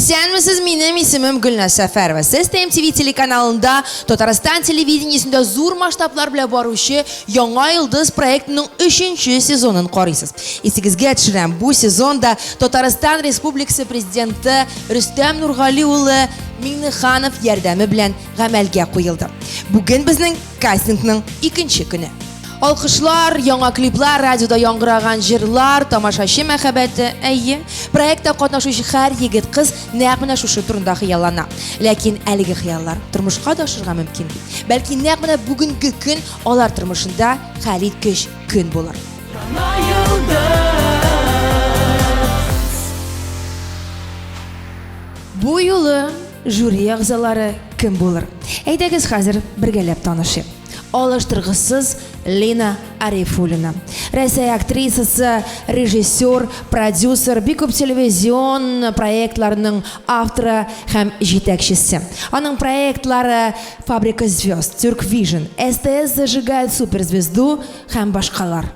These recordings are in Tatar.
Исәнмесез, минем исемем Гөлназ Сәфәрова. Сез ТМТV телеканалында Татарстан телевидениесендә зур масштаблар белән баручы Яңа йолдыз проектының 3нче сезонын карыйсыз. Исегезгә төшерәм, бу сезонда Татарстан Республикасы президенты Рөстәм Нургали улы Миңнеханов ярдәме белән гамәлгә куелды. Бүген безнең кастингның 2нче көне. Алкышлар, яңа клиплар, радиода яңгыраган җырлар, тамашачы мәхәббәте, әйе, проектта катнашучы һәр егет кыз нәкъ менә шушы турында хыяллана. Ләкин әлеге хыяллар тормышка да ашырга мөмкин. Бәлки нәкъ менә бүгенге көн алар тормышында хәл иткеч көн булыр. Бу юлы жюри әгъзалары кем булыр? Әйдәгез хәзер бергәләп танышыйк. Алыштыргысыз Лина Арифуллина. Рәсәй актрисасы, режиссер, продюсер, бик күп телевизион проектларының авторы һәм җитәкчесе. Аның проектлары Фабрика звезд, Turk Vision, СТС зажигает суперзвезду һәм башкалар.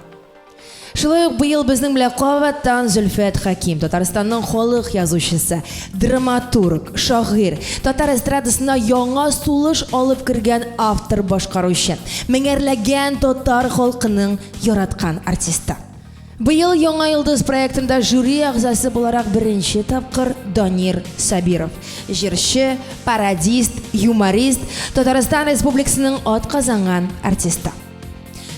Шулай ук быел безнең белән кабаттан Зөлфәт Хәким, Татарстанның халык язучысы, драматург, шагыйрь, татар эстрадасына яңа сулыш алып кергән автор башкаручы, меңәрләгән татар халкының яраткан артисты. Быел Яңа йолдыз проектында жюри әгъзасы буларак беренче тапкыр Данир Сабиров, җырчы, пародист, юморист, Татарстан Республикасының атказанган артисты.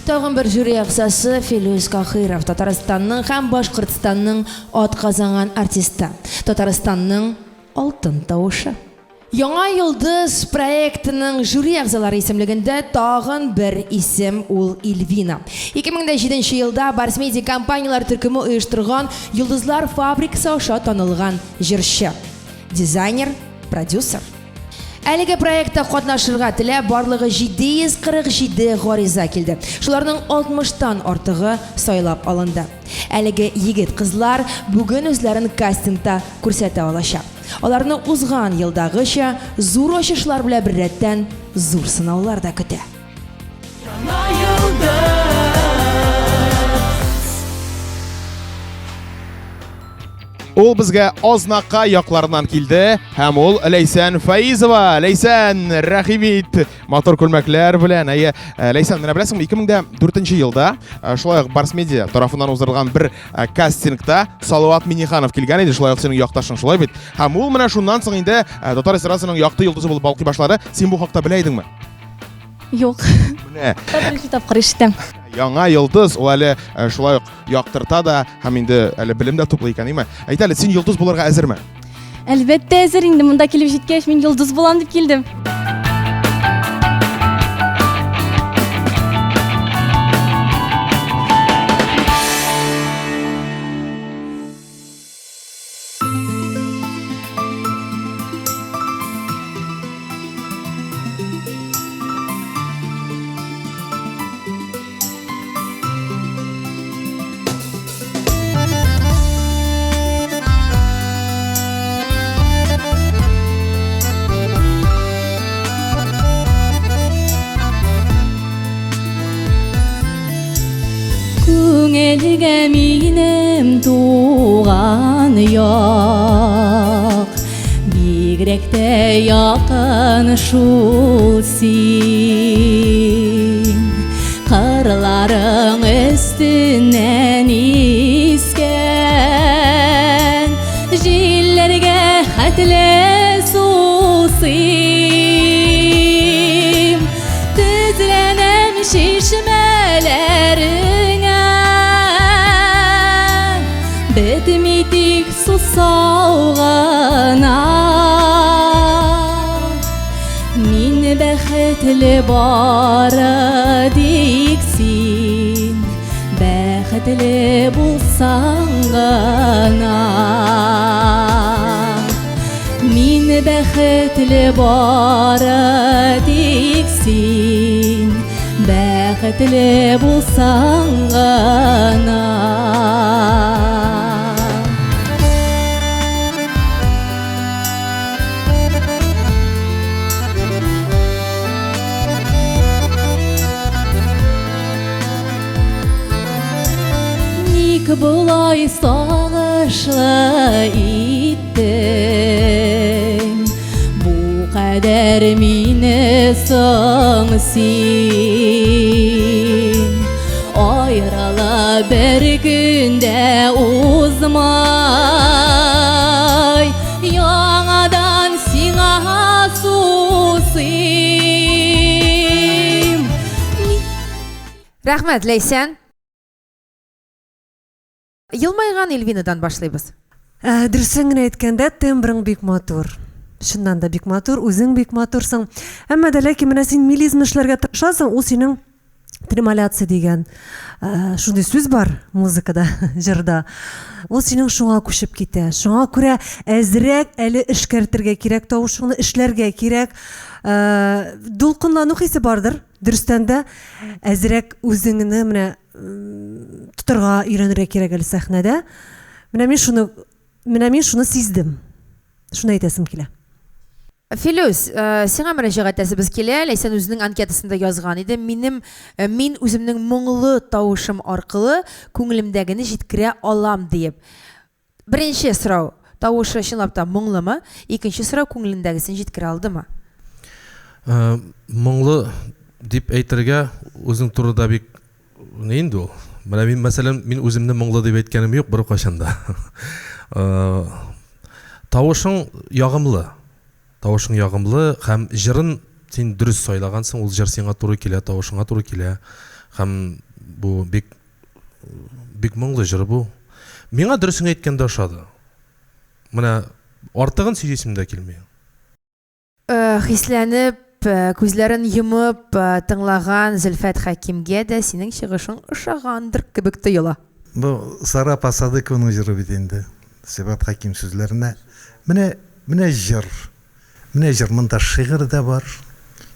Тагын бер жюри әгъзасы Филүс Кахиров, Татарстанның һәм Башкортстанның атказанган артисты, Татарстанның алтын тавышы. Яңа йолдыз проектының жюри әгъзалары исемлегендә тагын бер исем, ул Ильвина. 2007 елда Барс Медиа компаниялар төркеме оештырган Йолдызлар фабрикасы аша танылган җырчы, дизайнер, продюсер. Әлеге проектта катнашырга теләп барлыгы 747 гариза килде. Шуларның 60тан артыгы сайлап алынды. Әлеге егет-кызлар бүген үзләрен кастингта күрсәтә алачак. Аларны узган елдагыча зур ачышлар белән беррәттән зур сынаулар да көтә. Ул безгә Азнакка якларыннан килде һәм ул Ләйсән Фәйзова. Ләйсән, рәхимит, матур күлмәкләр белән. Ләйсән, менә беләсең, 2004 елда шулай ук Барс Медиа тарафыннан уздырылган бер кастингта Салават Миңнеханов килгән иде, шулай ук синең якташың, шулай бит. Һәм ул менә шуннан соң инде татар эстрадасының якты йолдызы булып балкый башлады. Син бу хакта белә идеңме? Юк. Менә Беренче тапкыр ишетәм. Яңа йолдыз, ул әле шулай ук яктырта да һәм инде әле белем дә туплый икән, име? Әйт әле, син йолдыз булырга әзерме? Әлбәттә әзер инде, монда килеп җиткәч мин йолдыз булам дип килдем. Күңелгә минем туган як, бигрәк тә якын шул син. Кырларың өстеннән искән, җилләргә хәтле сусыйм. Тезләнәм чишмәләреңә, бетми тик сусаугына. Мин бәхетле бары дик син, бәхетле булсаң гына. Мин бәхетле бары дик син, бәхетле булсаң гына. Ник булай сагыш yaşlı ittin. Bu kadar mini soğsin. Ayrıla bir günde uzmay. Yanadan sina susim. Рәхмәт, Ләйсән. Йылмайган Эльвинадан башлыйбыз. Дөресен генә әйткәндә, тембрың бик матур. Шуннан да бик матур, үзең бик матурсың. Әмма дә ләкин менә син мелизм эшләргә тырышасың, ул синең тремоляция дигән шундый сүз бар музыкада, җырда. Ул синең шуңа күчеп китә. Шуңа күрә әзрәк әле эшкәртергә кирәк, тавышыңны эшләргә кирәк. Дулкынлану хисе бардыр. Дөрестән дә әзрәк үзеңне менә тотырга өйрәнергә кирәк әле сәхнәдә. Менә мин шуны сиздем. Шуны әйтәсем килә. Филүс, сиңа мөрәҗәгать итәсебез килә. Ләйсән үзенең анкетасында язган иде. Мин үземнең моңлы тавышым аркылы күңелемдәгене җиткерә алам дип. Беренче сорау, тавышы чынлап та моңлымы? Икенче сорау, күңелендәгесен җиткерә алдымы? Моңлы дип әйтергә үзең турында бик не инде ул. Менә мин мәсәлән, мин үземне моңлы дип әйткәнем юк бер кашанда. Тавышың ягымлы. Тавышың ягымлы һәм җырын син дөрес сайлагансың, ул җыр сиңа туры килә, тавышыңа туры килә. Һәм бу бик моңлы җыр бу. Миңа дөресен әйткәндә ошады. Менә артыгын сөйлисем дә килми. Хисләнеп, күзләрен йомып тыңлаган Зөлфәт Хәкимгә дә синең чыгышың ошагандыр кебек тоела. Бу Сара Пасадыкованың җыры бит инде. Зөлфәт Хәким сүзләренә менә җыр. Менә җыр монда шигырь дә бар,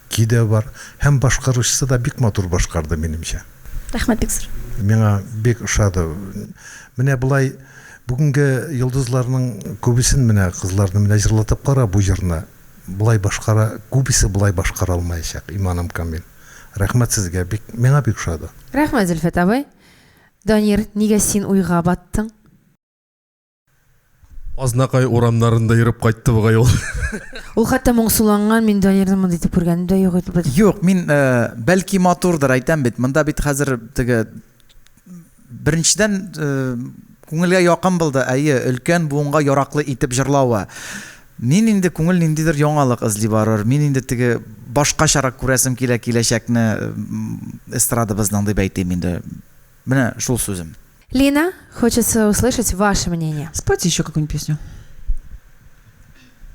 көй дә бар, һәм башкаручысы да бик матур башкарды минемчә. Рәхмәт бик зур. Миңа бик ошады. Менә булай бүгенге йолдызларның күбесен менә кызларны менә җырлатып кара бу җырны. Булай башкара, күбесе булай башкара алмаячак, иманым камил. Рәхмәт сезгә, миңа бик ошады. Рәхмәт, Зөлфәт абый. Данир, нигә син уйга баттың? Азнакай урамнарында йөреп кайтты бугай ул. Ул хәтта моңсуланган, мин Данирны монда итеп күргәнем дә юк иде. Юк, мин бәлки матурдыр әйтәм бит. Монда бит хәзер теге беренчедән күңелгә якын булды. Әйе, өлкән буынга яраклы итеп җырлавы. Мин инде күңел ниндидер яңалык эзли барыр. Мин инде теге башкачарак күрәсем килә киләчәкне эстрадабызның дип әйтим инде. Менә шул сүзем. Лина, хочется услышать ваше мнение. Спойте еще какую-нибудь песню.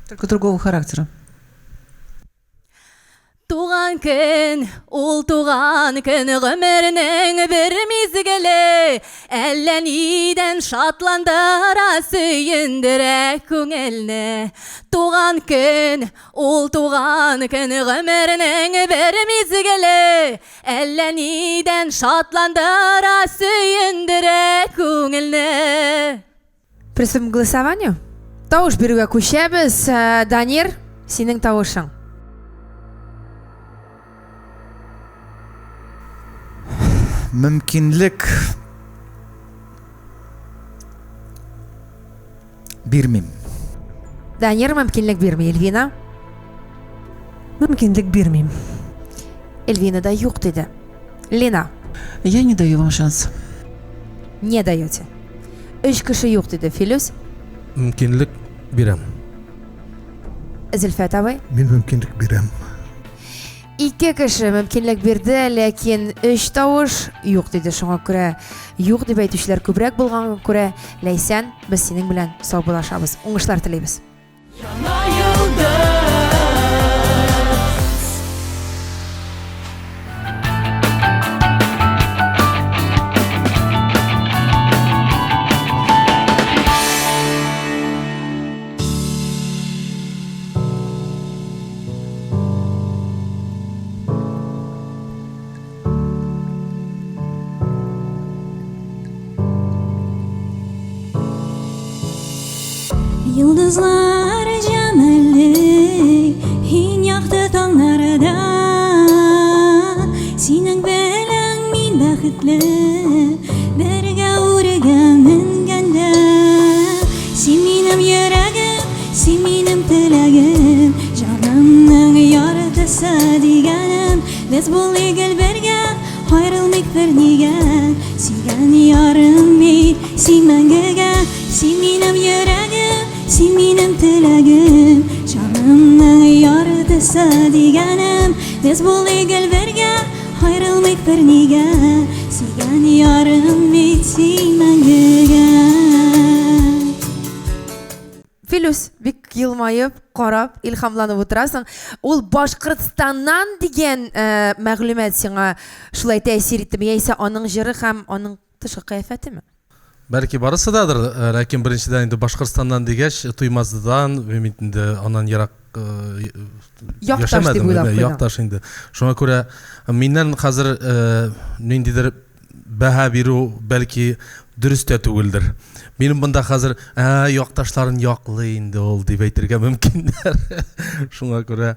Только другого характера. Туган көн, ул туган көн гомернең бер мизгеле, әллә нидән шатландыра, сөендерә күңелне. Туган көн, ул туган көн гомернең бер мизгеле, әллә нидән шатландыра, сөендерә күңелне. Приступим к голосованию. Тавыш бирүгә күчәбез. Данир, синең тавышың. Мөмкинлек бирмим. Данир мөмкинлек бирми. Эльвина? Мөмкинлек бирмим. Эльвина да юк диде. Лина? Я не даю вам шанс. Не даете. 3 кеше юк диде. Филүс? Мөмкинлек бирәм. Зөлфәт абый? Мин мөмкинлек бирәм. 2 кеше мөмкинлек бирде, ләкин 3 тавыш юк диде. Шуңа күрә юк дип әйтүчеләр күбрәк булганга күрә, Ләйсән, без синең белән саубуллашабыз. Уңышлар телибез. Yıldızlar cəməlli, hin yaxdı tağlarda. Sinin belən min bəxtli, bərgə urgə məngəndə. yarım bit Sen мәңгегә, син минем йөрәгем Син минем теләгем Җанымның яртысы дигәнем Без булыйк бергә, аерылмыйк бернигә Сөйгән ярым бит син мәңгегә Филюс, бик елмайып, карап, илһамланып утырасың. Ул Башкортстаннан дигән мәгълүмат сиңа шулай тәэсир иттеме, яисә аның җыры һәм аның тышкы кыяфәтеме? Бәлки барысыдадыр, ләкин беренчедән инде Башкортстаннан дигәч, туймаздан, инде аннан ярак Якташ дип уйлап куйдым. Якташ инде. Шуңа күрә миннән хәзер ниндидер бәһа бирү бәлки дөрес тә түгелдер. Минем монда хәзер якташларын яклый инде ул дип әйтергә мөмкиндер. Шуңа күрә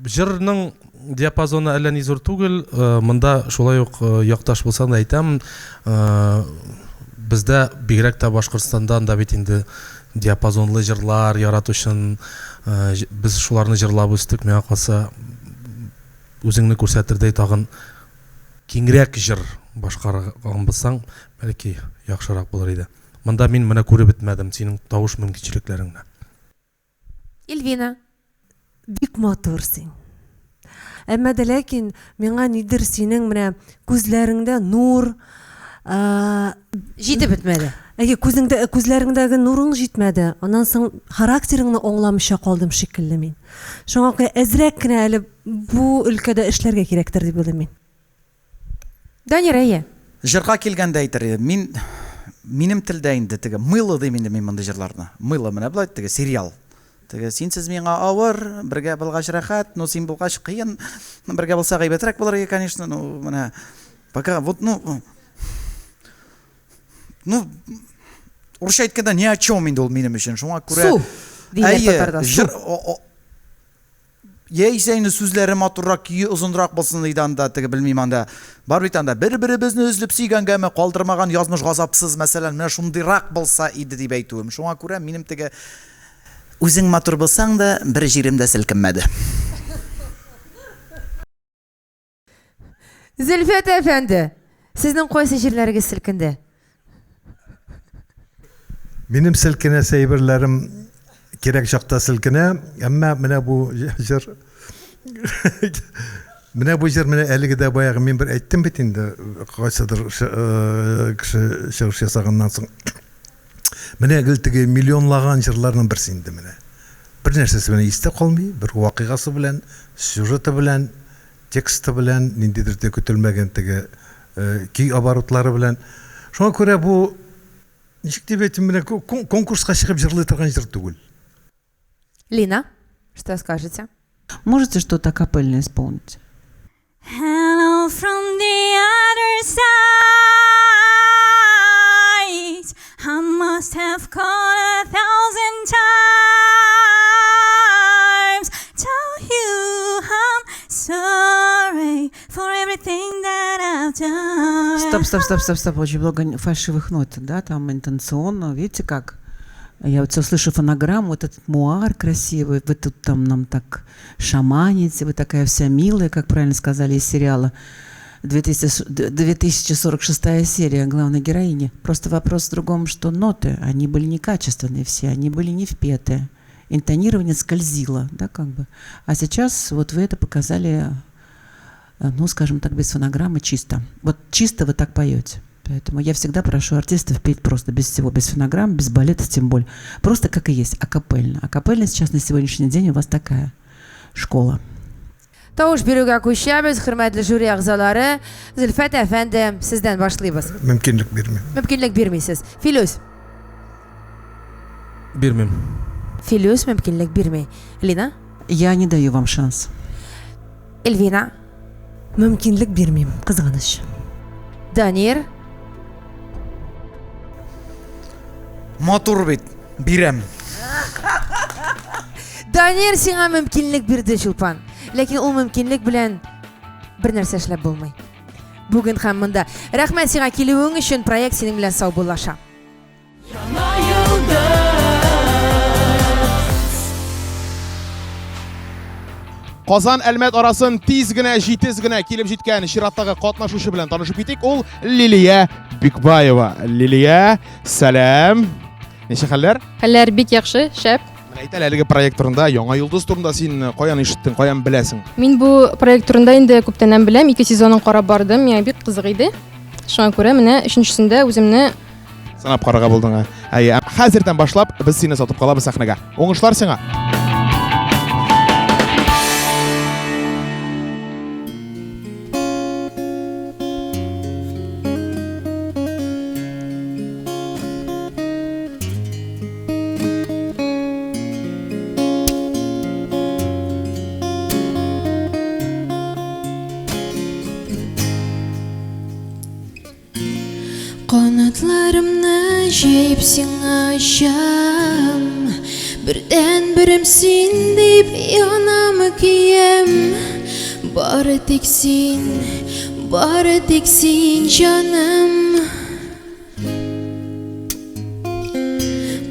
җырның диапазоны әллә ни зур түгел. Монда шулай ук якташ булса да әйтәм, бездә бигрәк тә Башкортстандан да бит инде диапазонлы җырлар ярату өчен без шуларны җырлап үстек. Миңа калса үзеңне күрсәтердәй тагын киңрәк җыр башкарган булсаң, бәлки яхшырак булыр иде. Монда мин менә күреп бетмәдем синең тавыш мөмкинчелекләреңне. Эльвина, Бик матур син. Әмма дә ләкин миңа нидер синең менә күзләреңдә нур, җитеп бетмәде. күзләреңдәге нурың җитмәде. Аннан соң характерыңны аңламыйча калдым шикелле мин. Шуңа күрә әзрәк кенә әле бу өлкәдә эшләргә кирәктер дип уйлыйм мин. Данир, әйе. Җырга килгәндә әйтер, минем телдә инде теге мылы дим инде мин монда җырларны. Мылы менә булай теге сериал. Теге синсез миңа авыр, бергә булгач рәхәт, но син булгач кыен, бергә булса гайбәтрәк булыр иде, конечно, ну менә пока вот урысча әйткәндә ни о чем инде ул минем өчен. Шуңа күрә Су дигән татарда су. Яисә инде сүзләре матуррак, көе озынрак булсын диде анда, теге белмим анда. Бар бит анда бер-беребезне үзлеп сөйгәнгәме, калдырмаган язмыш газапсыз, мәсәлән, менә шундыйрак булса иде дип әйтүем. Шуңа күрә минем теге үзең матур булсаң да бер җиремдә селкенмәде. Зөлфәт әфәнде, сезнең кайсы җирләрегез селкенде? Минем селкенә сәйберләрем кирәк чакта селкенә, әмма менә бу җыр менә әлеге дә баягы мин бер әйттем бит инде, кайсыдыр кеше чыгыш ясаганнан соң. Менә гелтеге миллионлаган җырларның берсе инде менә. Бер нәрсәсе белән истә калмый, бер вакыйгасы белән, сюжеты белән, тексты белән, ниндидер дә көтелмәгән теге көй оборотлары белән. Шуңа күрә бу ничек дип әйтим, менә конкурска чыгып җырлый торган җыр түгел. Лина, что скажете? Можете что-то акапельно исполнить? Hello from the other side. I must have called 1,000 times. Tell you I'm sorry for everything that I've done. Стоп. Очень много фальшивых нот, да, там интонационно. Видите как? Я вот все слышу фонограмму, вот этот муар красивый, вы тут там нам так шаманите, вы такая вся милая, как правильно сказали из сериала 2046 серия главной героини. Просто вопрос в другом, что ноты, они были некачественные все, они были не впеты. Интонирование скользило, да, как бы. А сейчас вот вы это показали, ну, скажем так, без фонограммы чисто. Вот чисто вы так поете. Поэтому я всегда прошу артистов петь просто без всего, без фонограмм, без балета тем более. Просто как и есть, акапельно. Акапельно сейчас на сегодняшний день у вас такая школа. Тавыш бирүгә күчәбез, хөрмәтле жюри әгъзалары. Зөлфәт әфәнде, сездән башлыйбыз. Мөмкинлек бирмим. Мөмкинлек бирмисез. Филүс. Бирмим. Филүс мөмкинлек бирмей. Лина. Я не даю вам шанс. Эльвина. Мөмкинлек бирмим, кызганыч. Данир. Матур бит, бирәм. Данир сиңа мөмкинлек бирде, Чулпан. Ләкин ул мөмкинлек белән бер нәрсә эшләп булмый. Бүген һәм монда. Рәхмәт сиңа килүең өчен, проект синең белән саубуллаша. Казан Әлмәт арасын тиз генә, җитез генә килеп җиткән чираттагы катнашучы белән танышып китик. Ул Лилия Бикбаева. Лилия, сәлам. Ничә хәлләр? Хәлләр бик яхшы, шәп. Менә әйт әлеге проект турында, яңа йолдыз турында син каян ишеттең, каян беләсең? Мин бу проект турында инде күптәннән беләм, 2 сезонын карап бардым, миңа бик кызык иде. Шуңа күрә менә 3-нчесендә үземне Сынап карарга булдың. Әйе, хәзердән башлап без сине сатып калабыз сәхнәгә. Уңышлар сиңа. Qanatlarımni jayib sing'a açam, birden birim sen deb yonam kiyem. Bari tek sen canım.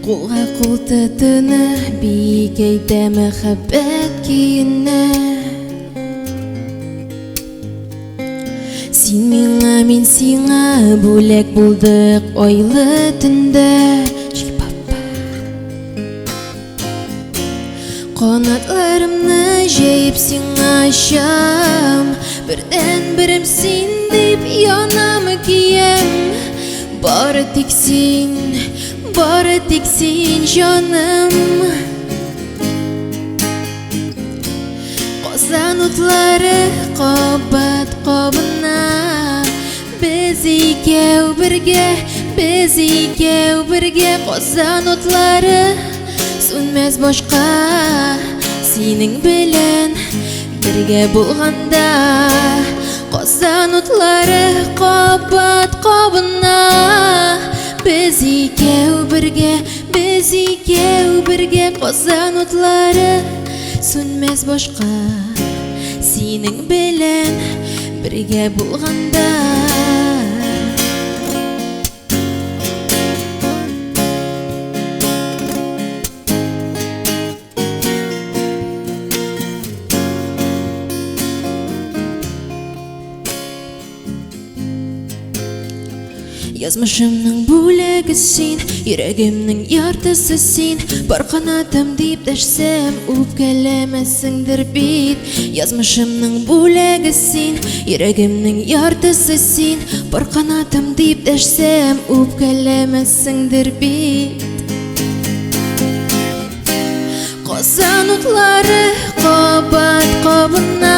Qo'lga qo'l tatini bikayda muhabbat kiyinni. Sen menga, men senga bo'lak bo'ldik oyli tunda. Qanatlarimni jayib sing'a açam, birden birim sen deb yonam kiyem. Bari tek sen canım. Qozon o'tlari qobat qobina, biz ikkev birga qozon o'tlari so'nmas boshqa sening bilan birga bo'lganda. Qozon o'tlari qobat qobina, biz ikkev birga qozon o'tlari so'nmas boshqa sening bilan birga bo'lganda. Yazmışımның бүләге син, йөрәгемнең яртысы син. Бар канатым дип дәшсәм, үпкәләмәссеңдер бит. Yazmışымның бүләге син, йөрәгемнең яртысы син. Бар канатым дип дәшсәм, үпкәләмәссеңдер бит. Qozon o'tlari qobat qobina.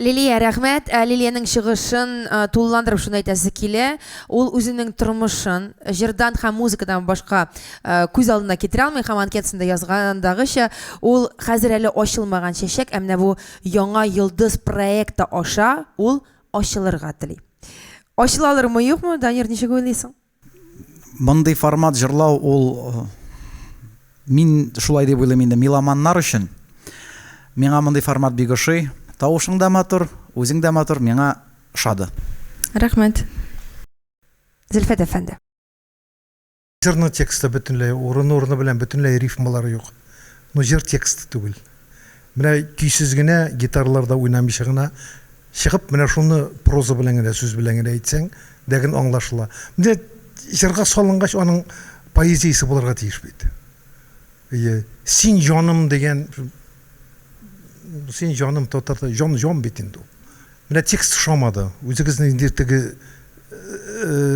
Лилия, рәхмәт. Лилияның чыгышын тулыландырып шуны әйтәсе килә. Ул үзенең тормышын җырдан һәм музыкадан башка күз алдына китерә алмый, һәм анкетасында язгандагыча, ул хәзер әле ачылмаган чәчәк, ә менә бу яңа йолдыз проекты аша ул ачылырга тели. Ачылалырмы, юкмы? Данир, ничек уйлыйсың? Мондый формат җырлау ул мин шулай дип уйлыйм инде, меломаннар өчен. Миңа мондый формат бик ошый. Тавышың да матур, үзең дә матур, миңа шады. Рәхмәт. Зөлфәт әфәнде. Җырның тексты бөтенләй урыны белән бөтенләй рифмалары юк. Ну җыр тексты түгел. Менә көйсез генә гитараларда уйнамыйча гына чыгып, менә шуны проза белән генә, сүз белән генә әйтсәң, дәген аңлашыла. Менә җырга салынгач аның поэзиясе булырга тиеш бит. Син җаным дигән Син җаным татарда җан бит инде. Менә текст шомады. Үзегезнең инде теге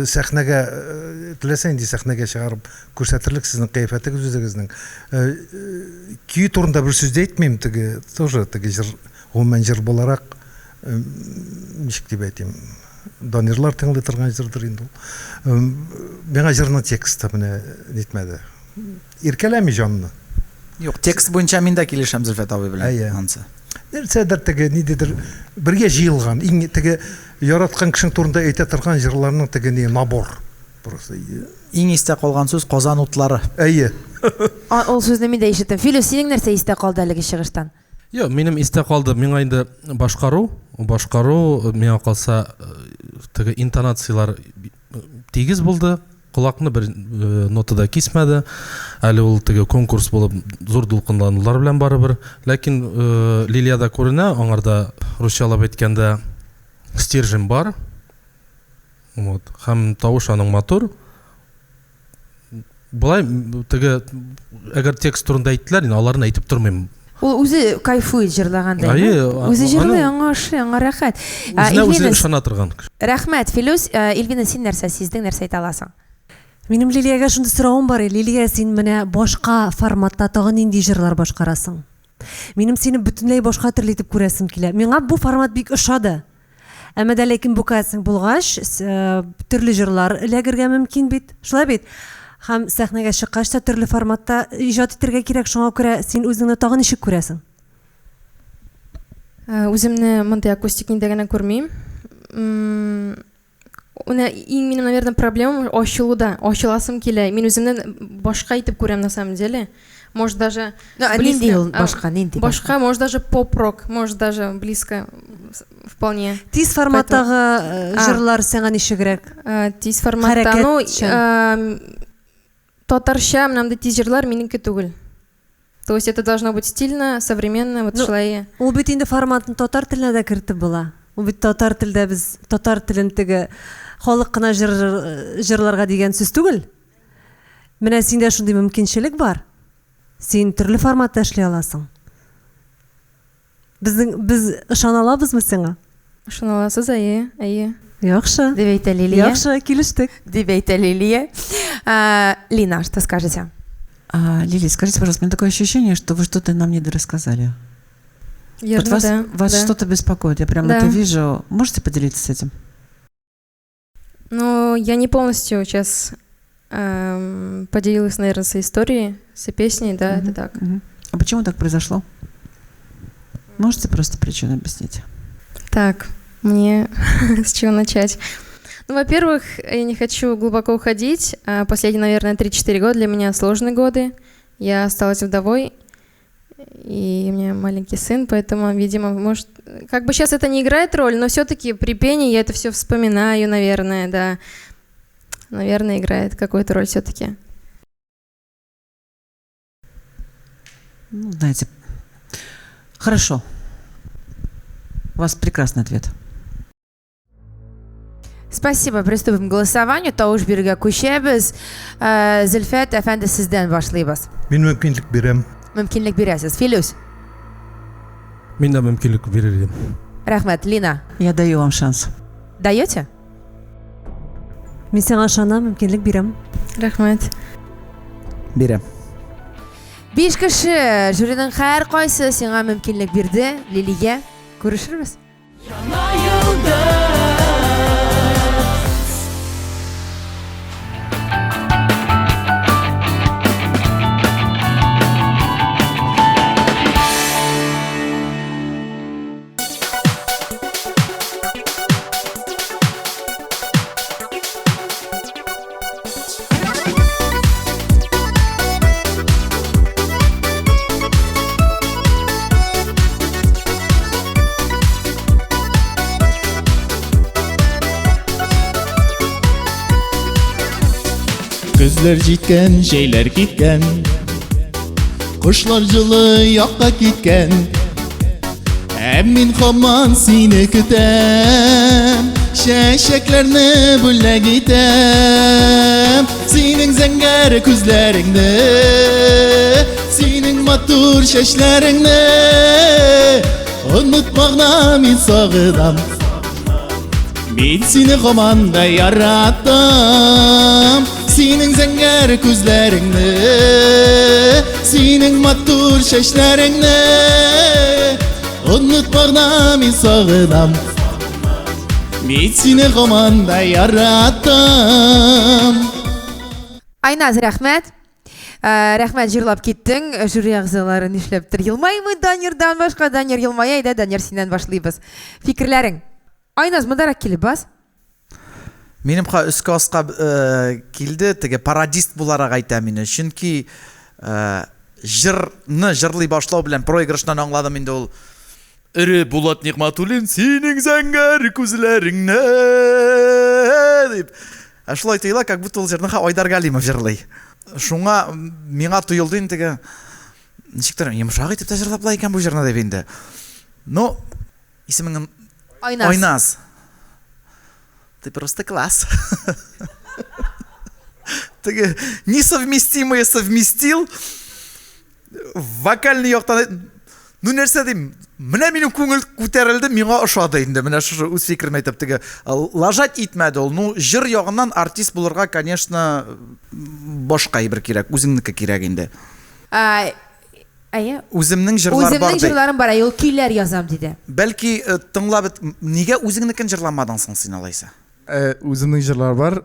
сәхнәгә теләсә инде сәхнәгә чыгарып күрсәтерлек сезнең кыяфәтегез үзегезнең. Көй турында бер сүз әйтмим, теге тоже теге җыр, гомумән җыр буларак ничек дип әйтим, Данирлар тыңлый торган җырдыр инде ул. Миңа җырның тексты менә нитмәде. Иркәләми җанны. Юк, текст буенча мин дә килешәм Зөлфәт абый белән. Ансы. Нәрсәдер теге нидедер бергә җыелган, иң теге яраткан кешең турында әйтә торган җырларның теге ни набор. Просто Иң истә калган сүз Казан утлары. Әйе. Ул сүзне мин дә ишеттем. Филус, синең нәрсә истә калды әлеге чыгыштан? Yo, минем истә калды. Миңа инде башкару миңа калса теге интонациялар тигез булды. құлақны бір нотада кесмәді. Әлі ол теге конкурс болып зор дулқынланулар белән барыбер. Ләкин Лилияда күренә, аңарда русчалап әйткәндә стержень бар. Вот. Һәм тавыш аның матур. Булай теге әгәр текст турында әйттеләр, инде аларны әйтеп тормыйм. Ул үзе кайфует җырлаганда. Үзе җырлый, аңа рәхәт. Үзе ышана торган. Рәхмәт, Филүс. Илвина, син нәрсә сиздең, нәрсә әйтә аласың? Минем Лилиягә шундый соравым бар. Лилия, син менә башка форматта тагын нинди җырлар башкарасың? Минем сине бөтенләй башка төрле итеп күрәсем килә. Миңа бу формат бик ошады. Әмма дә ләкин бу касың булгач, төрле җырлар эләгергә мөмкин бит. Шулай бит. Һәм сәхнәгә чыккач та төрле форматта иҗат итәргә кирәк, шуңа күрә син үзеңне тагын ничек күрәсең? Үземне мондай акустик ниндә генә күрмим. Иң минем, наверное, проблемам ачылуда. Ачыласым килә. Мин үземне башка итеп күрәм на самом деле. Может даже башка, может даже поп-рок, может даже близко вполне. Тиз форматтагы җырлар сиңа ничегрәк? Тиз форматта, татарча менә тиз җырлар минеке түгел. То есть это должно быть стильно, современно, вот шулай. Ул бит инде форматны татар теленә дә кертеп була. Ул бит татар телдә без татар телен теге халык кына җырларга дигән сүз түгел. Менә синдә шундый мөмкинчелек бар. Син төрле форматта эшли аласың. Без ышана алабызмы сиңа? Ышана аласыз, әйе. Яхшы. Дип әйтә Лилия. Яхшы, килештек. Дип әйтә Лилия. Лина, что скажете? Лилия, скажите, пожалуйста, у меня такое ощущение, что вы что-то нам недорассказали. Вот вас что-то беспокоит, я прямо это вижу. Можете поделиться с этим? Ну, я не полностью сейчас поделилась, наверное, своей историей, с песней, да, это так. А почему так произошло? Можете просто причину объяснить? Так, мне с чего начать? Ну, во-первых, я не хочу глубоко уходить. Последние, наверное, 3-4 года для меня сложные годы. Я осталась вдовой, и у меня маленький сын, поэтому, видимо, может... Как бы сейчас это не играет роль, но все-таки при пении я это все вспоминаю, наверное, да. Наверное, играет какую-то роль все-таки. Ну, знаете, хорошо. У вас прекрасный ответ. Спасибо. Приступим к голосованию. Тавыш бирергә күчәбез. Зөлфәт әфәнде, сездән башлыйбыз. Мин мөмкинлек бирәм. Мөмкинлек бирәсез. Филүс. Мин дә мөмкинлек бирер идем. Рәхмәт, Лина. Я даю вам шанс. Даете? Мин сиңа ышанам, мөмкинлек бирәм. Рәхмәт. Бирәм. 5 кеше жюриның һәр кайсы сиңа мөмкинлек бирде. Лилия, күрешербез. Көзләр җиткән, җәйләр киткән, Кошлар җылы якка киткән, Мин һаман сине көтәм, Чәчәкләрне бүләк итәм, Синең зәңгәр күзләреңне, Синең матур чәчләреңне, Онытмагына мин сагынам, Мин сине һаман да яратам. Синең зәңгәр күзләреңне, Синең матур чәчләреңне, Онытмагына мин сагынам, Мин сине һаман да яратам. Айназ, рәхмәт. Рәхмәт, җырлап киттең. Жюри әгъзалары нишләптер елмаймы? Данирдан башка, Данир елмая, да, Данир, синнән башлыйбыз. Фикерләрең. Айназ, мындарак килеп бас. Минем өскә аска килде, теге пародист буларак әйтә мине. Чөнки җырны җырлый башлау белән проигрышнан аңладым инде ул. Ире Булат Нигъмәтуллин, синең зәңгәр күзләреңне дип. Шулай тоела, как будто ул җырны Айдар Галимов җырлый. Шуңа миңа тоелды инде, ничектер йомшак итеп тә җырлаплай икән бу җырны дип инде. Ну, исемең Айназ. Ты просто класс. Теге несовместимое совместил. Вокальный яктан, ну нәрсә дим, менә минем күңел күтәрелде, миңа ошады инде. Менә шушы үз фикерем әйтеп теге лажать итмәде ул. Ну, җыр ягыннан артист булырга, конечно, башка бер кирәк, үзеңнеке кирәк инде. Үземнең җырлар бар. Үземнең җырларым бар, ул көйләр язам диде. Бәлки тыңлап, нигә үзеңнекен җырламадың соң син алайса? Үземнең җырлар бар.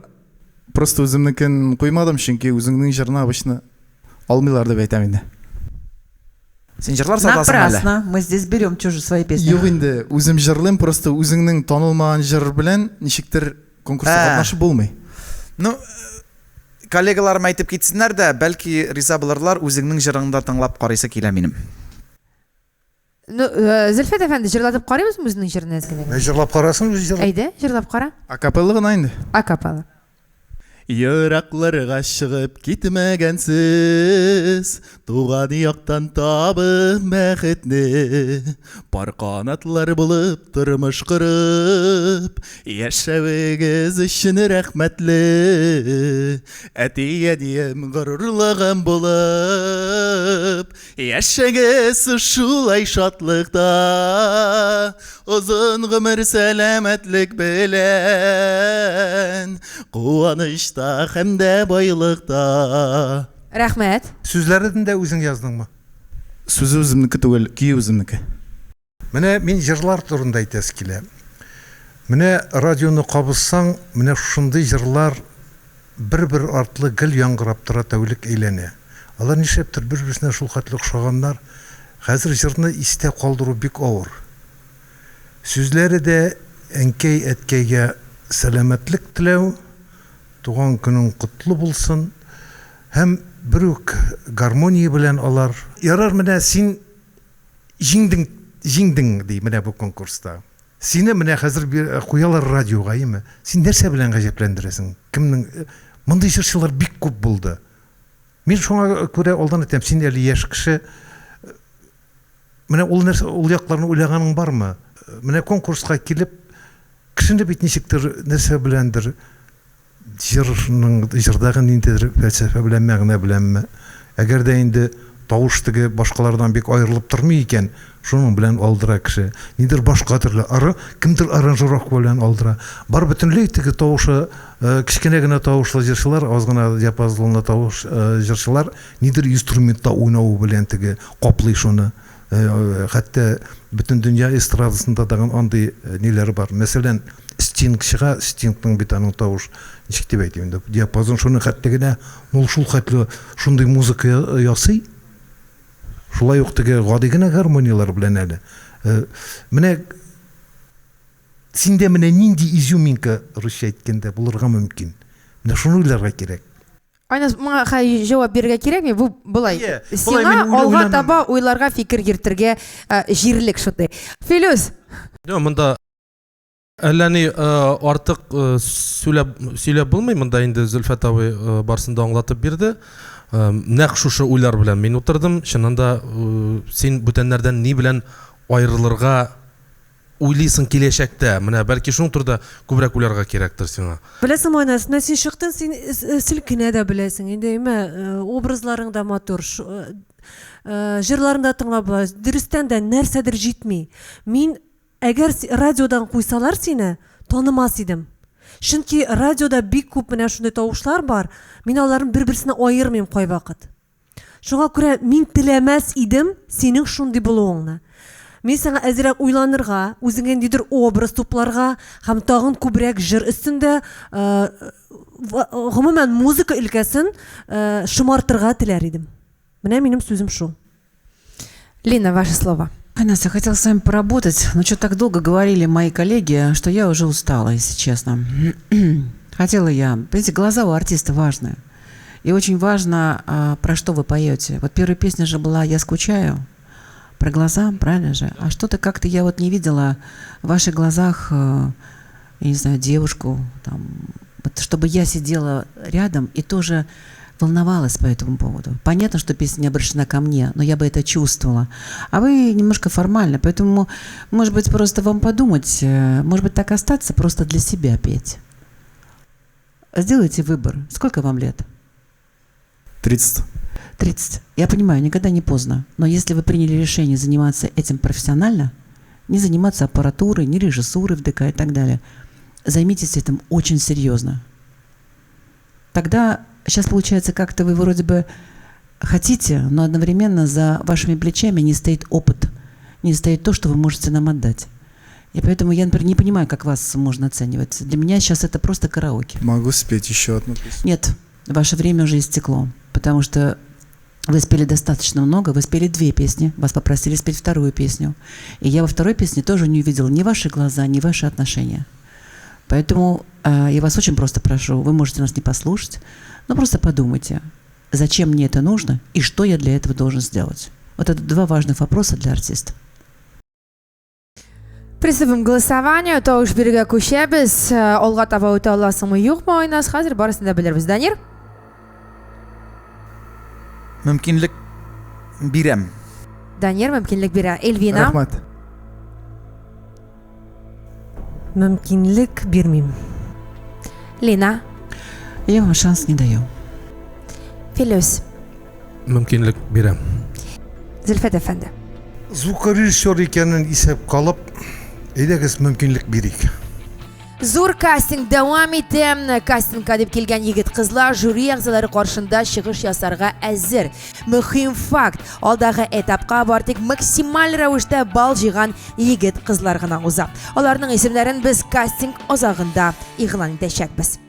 Просто үземнекен куймадым, чөнки үзеңнең җырны обычно алмыйлар дип әйтәм инде. Син җырлар сатасың әле. Напрасно, мы здесь берем чужие свои песни. Юк инде, үзем җырлыйм, просто үзеңнең танылмаган җыр белән ничектер конкурста катнашып булмый. Ну, коллегаларым әйтеп китсеннәр дә, бәлки риза булырлар, үзеңнең җырыңда тыңлап карыйсы килә минем. Ну, Зөлфәт әфәнде, җырлатып карыйбызмы үзенең җырын әзгеләгән? Җырлап карасын үзе җыр. Әйдә, җырлап кара. Акапелла гына инде. Акапелла. Еракларга чыгып китмәгәнсез, туган яктан табып бәхетне, пар канатлар булып тормыш кырып, яшәвегез өчен рәхмәтле, әти-әнием горурлыгым булып, яшәгез шулай шатлыкта, озын гомер сәламәтлек белән, куаныч һәм дә байлыкта. Рәхмәт. Сүзләрен дә үзең яздыңмы? Сүзе үземнеке түгел, көе үземнеке. Менә мин җырлар турында әйтәс килә. Менә радионы кабызсаң, менә шундый җырлар бер-бер артлы гел яңгырап тора, тәүлек әйләнә. Алар нишләптер бер-берсенә шул хәтле охшаганнар. Хәзер җырны истә калдыру бик авыр. Сүзләре дә әнкәй әткәйгә сәламәтлек теләү, туган көнең котлы булсын, һәм бер үк гармония белән алар. Ярар, менә син җиңдең ди менә бу конкурста. Сине менә хәзер куялар радиога, име? Син нәрсә белән гаҗәпләндерәсең? Кемнең мондай җырчылар бик күп булды. Мин шуңа күрә алдан әйтәм, син әле яшь кеше. Менә ул нәрсә, ул якларны уйлаганың бармы? Менә конкурска килеп, кешене бит ничектер нәрсә беләндер җырдагы ниндидер фәлсәфә белән, мәгънә беләнме? Әгәр дә инде тавыш теге башкалардан бик аерылып тормый икән, шуның белән алдыра кеше. Нидер башка төрле кемдер аранжировка белән алдыра. Бар бөтенләй теге тавышы, кичкенә генә тавышлы җырчылар, аз гына диапазонлы тавыш җырчылар нидер инструментта уйнау белән теге каплый шуны. Хәтта бөтен дөнья эстрадасында да андый ниләр бар. Мәсәлән, Стинг чыга, Стингның бит аның тавыш ничек дип әйтим инде, диапазон шуны хәтта генә шул хәтле шундый музыка ясый. Шулай ук теге гади генә гармониялар белән әле. Менә синдә менә нинди изюминка русча әйткәндә булырга мөмкин. Менә шуны уйларга кирәк. Айназ, моңа җавап бирергә кирәкме? Бу булай. Сиңа алга таба уйларга, фикер йөртергә җирлек шундый. Филүс. Монда әллә ни артык сөйләп булмый, монда инде Зөлфәт абый барсында аңлатып бирде. Нәкъ шушы уйлар белән мин утырдым. Чынында син бүтәннәрдән ни белән аерылырга уйлыйсың киләчәктә? Менә бәлки шуның турында күбрәк уйларга кирәктер сиңа. Беләсең, Айназ, менә син чыктың, син селкенә дә беләсең. Инде образларың да матур, җырларың да тыңлап була. Дөрестән дә нәрсәдер җитми. Мин әгәр радиодан куйсалар сине, танымас идем. Чөнки радиода бик күп менә шундый тавышлар бар. Мин аларны бер-берсенә аермыйм кайвакыт. Шуңа күрә мин теләмәс идем синең шундый булуыңны. Мин сиңа әзрәк уйланырга, үзеңә нидер образ тупларга, һәм тагын күбрәк җыр өстендә гомумән музыка өлкәсен шомартырга теләр идем. Менә минем сүзем шу. Лина, ваше слово. Айназ, я хотела с вами поработать, но что так долго говорили мои коллеги, что я уже устала, если честно. Хотела я. Понимаете, глаза у артиста важны. И очень важно, про что вы поете. Вот первая песня же была «Я скучаю». Про глаза, правильно же? А что-то как-то я вот не видела в ваших глазах, я не знаю, девушку, там, Вот чтобы я сидела рядом и тоже волновалась по этому поводу. Понятно, что песня не обращена ко мне, но я бы это чувствовала. А вы немножко формально, поэтому, может быть, просто вам подумать, может быть, так остаться, просто для себя петь. Сделайте выбор. Сколько вам лет? 30. 30. Я понимаю, никогда не поздно. Но если вы приняли решение заниматься этим профессионально, не заниматься аппаратурой, не режиссурой в ДК и так далее, займитесь этим очень серьезно. Тогда сейчас получается, как-то вы вроде бы хотите, но одновременно за вашими плечами не стоит опыт, не стоит то, что вы можете нам отдать. И поэтому я, например, не понимаю, как вас можно оценивать. Для меня сейчас это просто караоке. Могу спеть еще одну песню. Нет, ваше время уже истекло, потому что вы спели достаточно много, вы спели 2 песни, вас попросили спеть 2-ю песню. И я во 2-й песне тоже не увидела ни ваши глаза, ни ваши отношения. Поэтому я вас очень просто прошу, вы можете нас не послушать, но просто подумайте, зачем мне это нужно и что я для этого должен сделать. Вот это 2 важных вопроса для артиста. Приступим к голосованию. Тауш берега күчәбез. Алга таба үтә аласыңмы, юкмы Айназ? Хәзер барысын да белербез. Данир? Мөмкинлек бирәм. Данир мөмкинлек бирә. Эльвина? Рахмат. Мөмкинлек бирмим. Лина? Я вам шанс не даю. Филүс? Мөмкинлек бирәм. Зөлфәт әфәнде? Звукорежиссер икәнен исәп калып, әйдәгез мөмкинлек бирик. Зур кастинг дәвам итә. Кастингка дип килгән егет-кызлар жюри әгъзалары каршында чыгыш ясарга әзер. Мөһим факт: алдагы этапка бартык максималь рәвештә балл җыйган егет-кызлар гына уза. Аларның исемнәрен без кастинг азагында игълан итәчәкбез.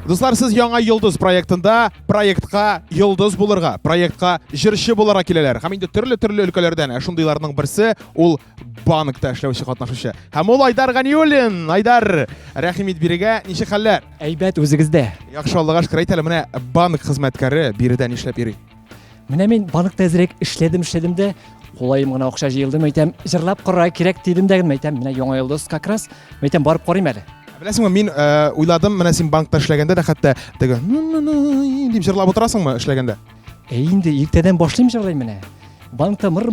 Дуслар, сез яңа йолдыз проектында проектка йолдыз булырга, проектка җырчы буларга киләләр. Һәм инде төрле өлкәләрдән шундыйларның берсе ул банкта эшләүче катнашучы. Һәм ул Айдар Ганиуллин. Айдар, рәхимит бирегә ничек хәлләр? Әйбәт, үзегездә. Яхшы, Аллага шөкер. Әйт әле, менә банк хезмәткәре биредә нишләп йөри? Менә мин банкта әзрәк эшләдем дә, кулаем гына акча җыелды, әйтәм, җырлап карарга кирәк дидем дә, әйтәм, менә яңа йолдыз как раз, әйтәм, барып карыйм әле. Беләсеңме, мин уйладым, менә син банкта эшләгәндә дә хәтта теге дип җырлап утырасыңмы эшләгәндә? Инде иртәдән башлыйм җырлыйм менә. Банкта мыр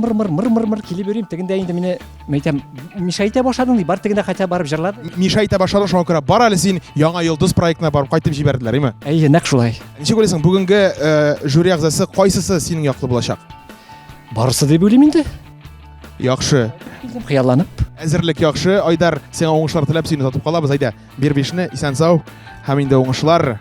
килеп йөрим, тегендә инде мине, әйтәм, мишайта башладың ди, бар тегендә хәтта барып җырлар. Мишайта башладың, шуңа күрә бар әле син яңа йолдыз проектына барып кайтып җибәрделәр, име? Әйе, нәкъ шулай. Ничек уйлыйсың, бүгенге жюри әгъзасы кайсысы синең яклы булачак? Барысы дип уйлыйм инде. Яхшы. Хыялланып. Әзерлек яхшы. Айдар, сиңа уңышлар теләп сине татып калабыз. Әйдә, бир бишне, исән-сау. Һәм инде уңышлар.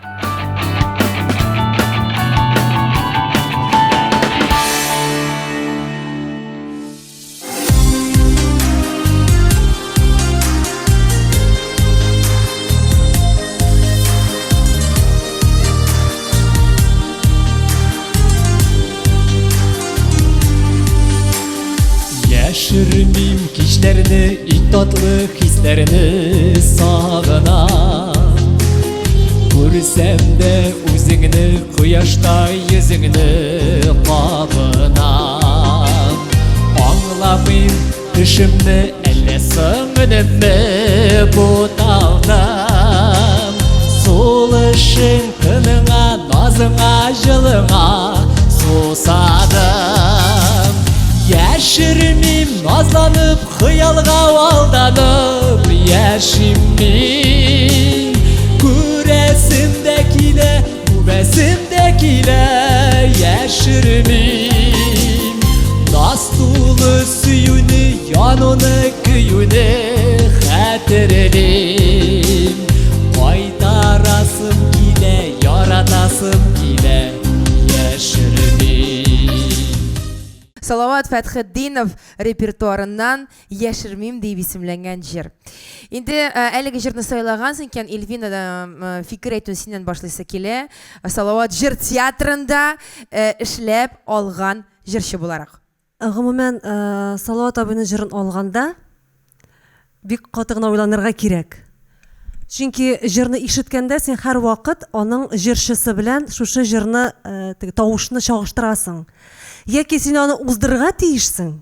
Яшермим кичләрне, иң татлы хисләрне сагына. Күрсәм дә үзеңне, кояштай йөзеңне кабына. Аңламыйм төшемне, әллә соңынымны буталдым. Сулышың тыныңа, назыңа, җылыңа сусадым. Яшермим назланып, хыялга алданып, яшим мин. Күрәсем дә килә, үбәсем дә килә, яшермим. Наз тулы сөюне, януны, көюне хәтерлим. Кайтарасым килә, яратасым килә, яшермим. Салават Фәтхетдинов репертуарыннан «Яшермим» дип исемләнгән җыр. Инде әлеге җырны сайлагансың икән, Эльвина фикер әйтү синнән башлыйсы килә. Салават җыр театрында эшләп алган җырчы буларак. Гомумән, Салават абыйның җырын алганда бик каты гына уйланырга кирәк. Чөнки җырны ишеткәндә син һәр вакыт аның җырчысы белән шушы җырны тавышны чагыштырасың. Яки син аны уздырырга тиешсең.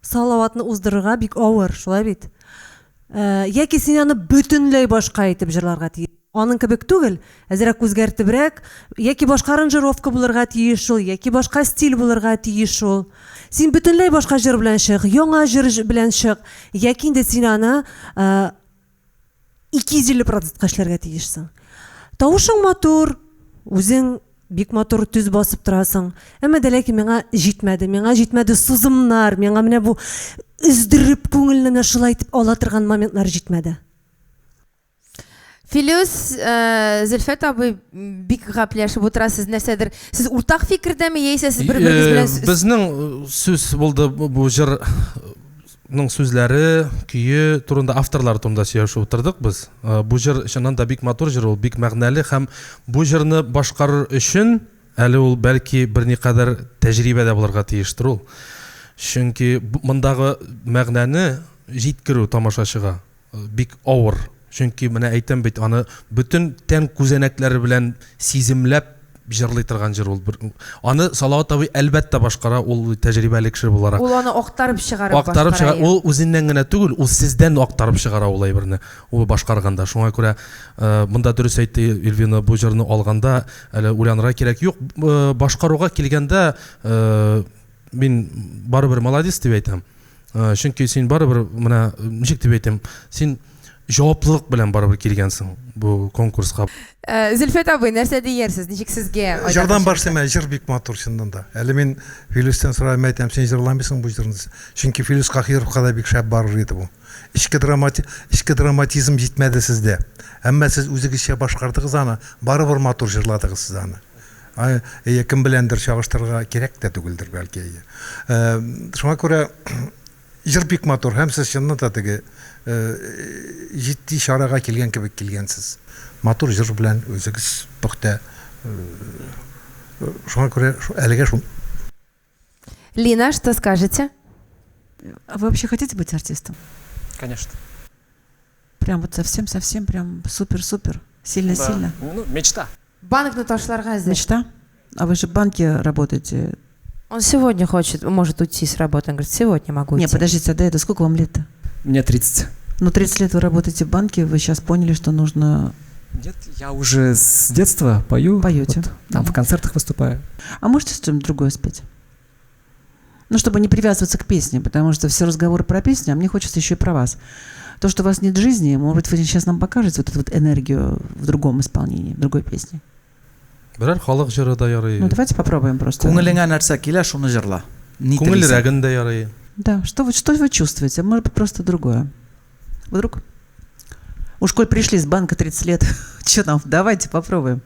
салаватны уздырырга бик авыр, шулай бит. Яки син аны бөтенләй башка итеп җырларга тиеш. Аның кебек түгел, әзрәк үзгәртебрәк, яки башка аранжировка булырга тиеш ул, яки башка стиль булырга тиеш ул. Син бөтенләй башка җыр белән чык, яңа җыр белән чык, яки инде син аны 250% эшләргә тиешсең. Тавышың матур, үзең бик матур төз басып торасың. Әмма дә ләкин миңа җитмәде сузымнар, миңа менә бу үздереп күңелне шулай итеп ала торган моментлар җитмәде. Филюс, Зөлфәт абый бик гапләшеп утырасыз нәрсәдер. Сез уртак фикердәме яисә сез бер-берегез белән Безнең сүз булды бу җырның сүзләре, көе турында авторлар турында сөйләшеп утырдык без. Бу җыр чыннан да бик матур җыр, ул бик мәгънәле һәм бу җырны башкарыр өчен әле ул бәлки берникадәр тәҗрибәдә булырга тиештер ул. Чөнки мондагы мәгънәне җиткерү тамашачыга бик авыр. Чөнки менә әйтәм бит, аны бөтен тән күзәнәкләре белән сиземләп җырлый торган җыр ул. Аны Салават абый әлбәттә башкара, ул тәҗрибәле кеше буларак. ул аны актарып чыгара. Ул үзеннән генә түгел, ул сездән актарып чыгара ул әйберне. Ул башкарганда. Шуңа күрә монда дөрес әйтте Эльвина, бу җырны алганда әле уйланырга кирәк. Юк, башкаруга килгәндә мин барыбер молодец дип әйтәм. Чөнки син барыбер менә ничек дип әйтәм, син җаваплылык белән барыбер килгәнсең бу конкурска. Зөлфәт абый, нәрсә диярсез? Ничек сезгә? Җырдан башлыйм, җыр бик матур чыннан да. Әле мин Филюстан сорайм, әйтәм, син җырламыйсың бу җырны. Чөнки Филюс Кахировка да бик шәп барыр иде бу. Ичке драматизм җитмәде сездә. Әмма сез үзегезчә башкардыгыз аны, барыбер матур җырладыгыз сез аны. Кем беләндер чагыштырырга кирәк тә түгелдер бәлки. Шуңа күрә җыр бик матур, һәм сез чыннан да теге җитди шарага килгән кебек килгәнсез. Матур җыр белән үзегез пөхтә. Шуңа күрә әлегә шул. Лина, что скажете? А вы вообще хотите быть артистом? Конечно. Прям вот совсем прям супер-супер. Сильно-сильно. Ну, мечта. Банкны ташларга әзер. Мечта? А вы же в банке работаете. Он сегодня может уйти с работы. Он говорит, сегодня могу уйти. Не, подождите, а до этого сколько вам лет-то? Мне 30. Ну, 30 лет вы работаете в банке, вы сейчас поняли, что нужно... Нет, я уже с детства пою. Поете. Вот, там в концертах выступаю. А можете что-нибудь другое спеть? Ну, чтобы не привязываться к песне, потому что все разговоры про песню, а мне хочется еще и про вас. То, что у вас нет жизни, может быть, вы сейчас нам покажете вот эту вот энергию в другом исполнении, в другой песне. Берәр халык җыры да ярый. Ну, давайте попробуем просто. Күңелеңә нәрсә килә, шуны җырла. Күңелрәген дә ярый. Да, что вы чувствуете? Может быть, просто другое. Вдруг? Уж коль пришли с банка 30 лет, что там, давайте попробуем.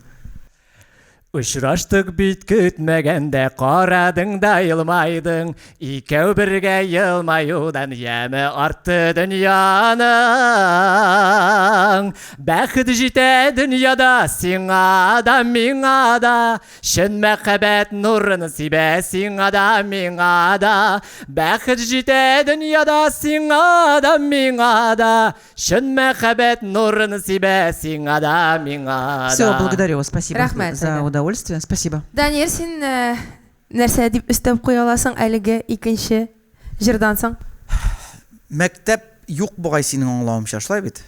Очраштык бит көтмәгәндә, карадың да елмайдың, икәү бергә елмаюдан яме артты дөньяның. Бәхет җитә дөньяда сиңа да, миңа да, шын мәхәббәт нурын сибә сиңа да, миңа да. Бәхет җитә дөньяда сиңа да, миңа да, шын мәхәббәт нурын сибә сиңа да, миңа да. Все, благодарю вас, спасибо Рахмәт, за удовольствие. Спасибо. Даниэль, син нәрсә дип өстәп куя аласың әлеге икенче җырдан соң? Мәктәп юк бугай синең аңлавымча, шулай бит.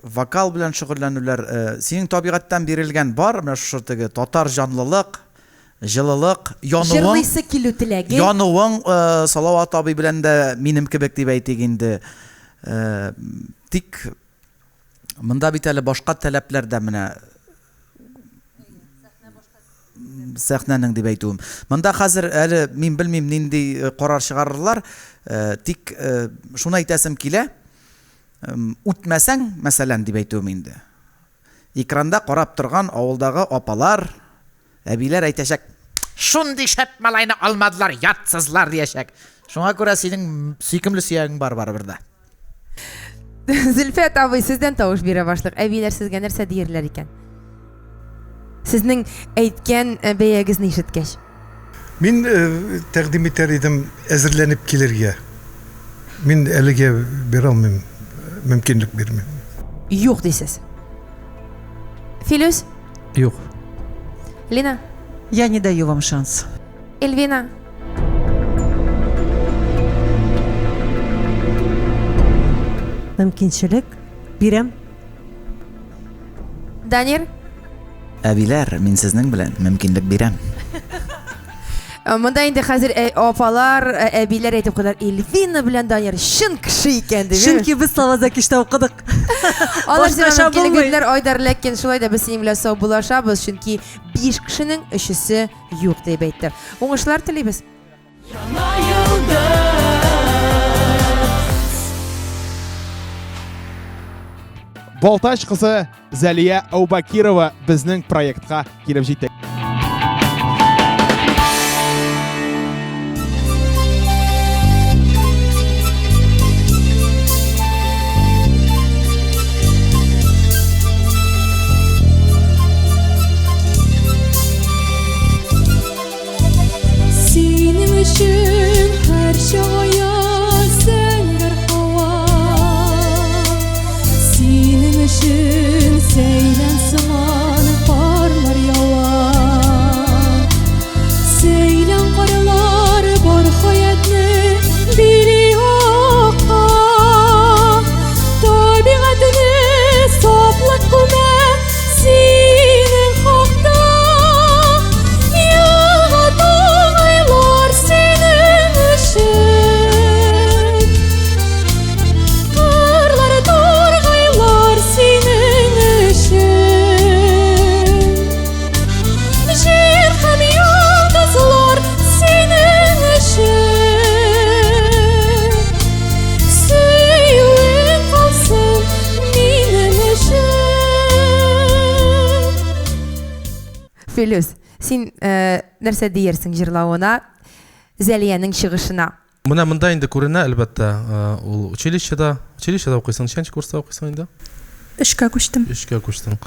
Вокал белән шөгыльләнүләр синең табигатьтән бирелгән бар, менә шушы теге татар җанлылык, җылылык, януың. Җырлыйсы килү теләге. Януың Салават абый белән дә минем кебек дип әйтик инде. Тик монда бит әле башка таләпләр дә менә сәхнәнең дип әйтүем. Монда хәзер әле мин белмим нинди карар чыгарырлар. Тик шуны әйтәсем килә. Үтмәсәң, мәсәлән дип әйтүем инде. Экранда карап торган авылдагы апалар, әбиләр әйтәчәк, шундый шәп малайны алмадылар, ятсызлар дияшәк. Шуңа күрә синең сөйкемле сөягең бар барыбер да. Зөлфәт абый, сездән тавыш бирә башлык. Әбиләр сезгә нәрсә диерләр икән? Сезнең әйткән бәягезне ишеткәч. Мин тәкъдим итәр идем әзерләнеп килергә. Мин әлегә бирә алмыйм, мөмкинлек бирмим. Юк дисез. Филюс? Юк. Лина? Я не даю вам шанс. Эльвина? мөмкинчелек бирәм. Данир, Әбиләр, мин сезнең белән мөмкинлек бирәм. монда инде хәзер апалар, әбиләр әйтеп калар, Эльвина белән Данир шын кеше икән дип. Чөнки без Славозакишта укыдык. Алар Башкача сиңа булмый. мөмкинлекләр Айдар, ләкин шулай да без синең белән сау булашабыз, чөнки 5 кешенең 3-се юк дип әйтте. Уңышлар телибез. Балтач кызы Зәлия Аубакирова безнең проектка килеп җитте. Синең өчен һәр чагая сәнгәр һава. Синең өчен сәйлән сыман карлар ява. Сәйлән карлар бар хаятны били акка. Табигатны саплык күмә синең хакта. Филүс, син нәрсә диерсең җырлавына, Зәлиянең чыгышына? Менә монда инде күренә, әлбәттә, ул училищеда укыйсың, ничәнче курста укыйсың инде? 3-ка күчтем. 3-кә күчтең.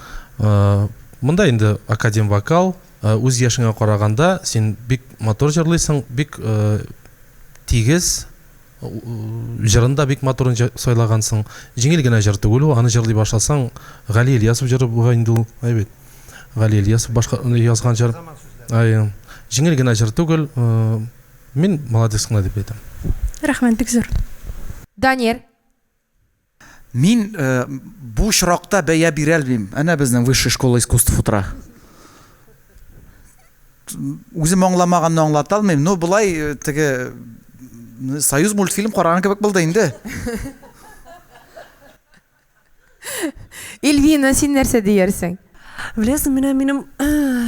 Монда инде академ вокал, үз яшеңә караганда син бик мотор җырлыйсың, бик тигез, җырында бик матурын сайлагансың. Җиңел генә җыр түгел, аны җырлый башласаң, Гали Ильясов җыры буга инде ул, әйбәт. Гали Ильясов башка язган җыр. Җиңел генә җыр түгел, мин молодец кына дип әйтәм. Рәхмәт, бик зур. Данир, Мин бу очракта бәя бирә алмыйм. Әнә безнең высшая школа искусств утра. Үзем аңламаганны аңлата алмыйм, но булай теге Союз мультфильм караган кебек булды инде. Эльвина, син нәрсә диерсең? Беләсең, минем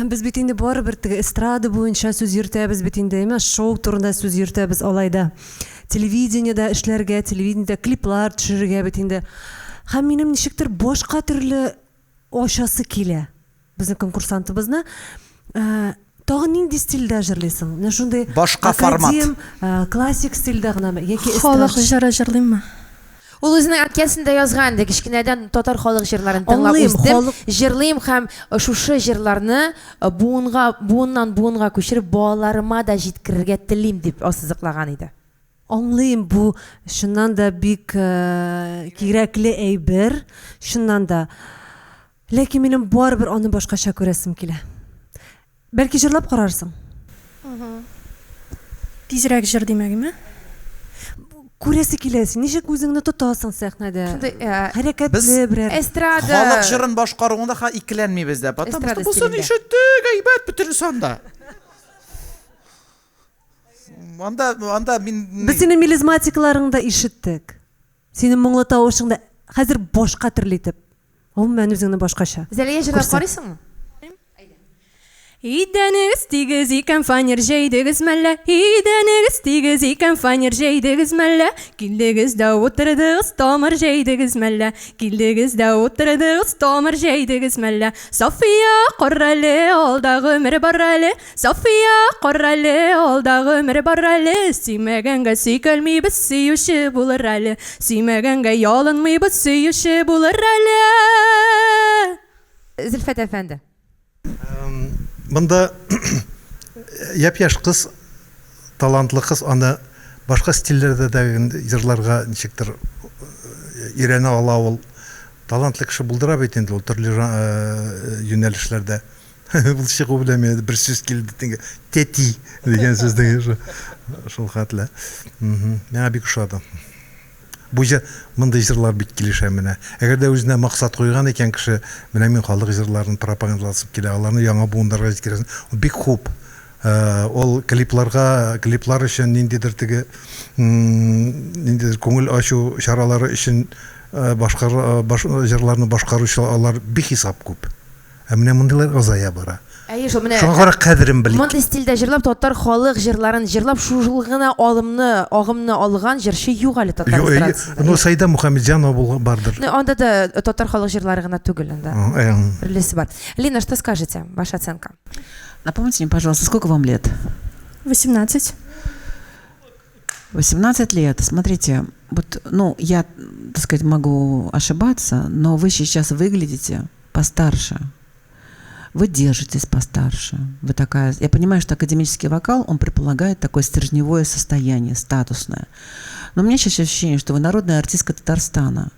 без бит инде барыбер теге эстрада буенча сүз йөртәбез бит инде, эмас шоу турында сүз йөртәбез алайда. Телевидениедә эшләргә, телевидениедә клиплар төшерергә бит инде. Һәм минем ничектер башка төрле ашасы килә. Безнең конкурсантыбызны тагын нинди стильдә җырлыйсың? Менә шундый Башка формат. Классик стильдә генәме яки Халык эстрада? җыры җырлыйммы? Ул үзенең анкетасында язган ди, кичкенәдән татар халык җырларын тыңлап Аңлыйм, үстем. халык- Җырлыйм һәм шушы җырларны буыннан буынга күчереп балаларыма да җиткерергә телим дип ассызыклаган иде. Аңлыйм, бу шуннан да бик кирәкле әйбер, шуннан да. Ләкин минем барыбер аны башкача күрәсем килә. Бәлки җырлап карарсың? Тизрәк җыр димәгеме? Күрәсе киләсең, ничек үзеңне тотасың сәхнәдә? Шундый Хәрәкәтле берәр. эстрада Халык җырын башкаруында икеләнмибез дә. Потому Эстрада что бусын стилендә. ишеттек, әйбәт бөтен санда. Анда мин Без синең мелизматикларыңда ишеттек. Синең моңлы тавышыңда хәзер башка төрле итеп. Гомумән үзеңне башкача. Зәлия җырлап Күрсәт. карыйсыңмы? Идәнегез тигез икән фанер җәйдегез мәллә. Идәнегез тигез икән фанер җәйдегез мәллә. Килдегез дә утырдыгыз тамыр җәйдегез мәллә. Килдегез дә утырдыгыз тамыр җәйдегез мәллә. София коррәле алда гомер бар әле. София коррәле алда гомер бар әле. Сөймәгәнгә сөйкәлмибез сөюче булыр әле. Сөймәгәнгә ялынмыйбыз сөюче булыр әле. Зөлфәт әфәнде. Монда япь-яш кыз, талантлы кыз, аны башка стильләрдә дә җырларга ничектер өйрәнә ала ул. Талантлы кеше булдыра бит инде ул төрле юнәлешләрдә. Бул чыгу белән бер сүз килде тиңе. Тети дигән сүздән шул хәтле. Миңа бик ошады. Бу мындай җырлар бит килешә менә. Әгәр дә үзенә максат куйган икән кеше, менә мин халык җырларын пропагандаласып килә, аларны яңа буыннарга җиткерәсен. Бик хуп. Ол клиплар өчен ниндидер теге ниндидер күңел ачу чаралары өчен җырларны башкаручылар бихисап күп. Менә мондыйлар азая бара. Әйе, шул менә. Шуңа карап кадерен белик. Мондый стильдә җырлап татар халык җырларын җырлап шул гына агымны алган җырчы юк әле татар эстрадасында. Ну Саида Мухамеджанова бардыр. Анда да татар халык җырлары гына түгел анда. Бірлесе бар. Лина, что скажете? Ваша оценка? Напомните мне, пожалуйста, сколько вам лет? 18. 18 лет. Смотрите, вот, ну, я, так сказать, могу ошибаться, но вы сейчас выглядите постарше. Вы держитесь постарше. Вы такая... Я понимаю, что академический вокал, он предполагает такое стержневое состояние, статусное. Но у меня сейчас ощущение, что вы народная артистка Татарстана.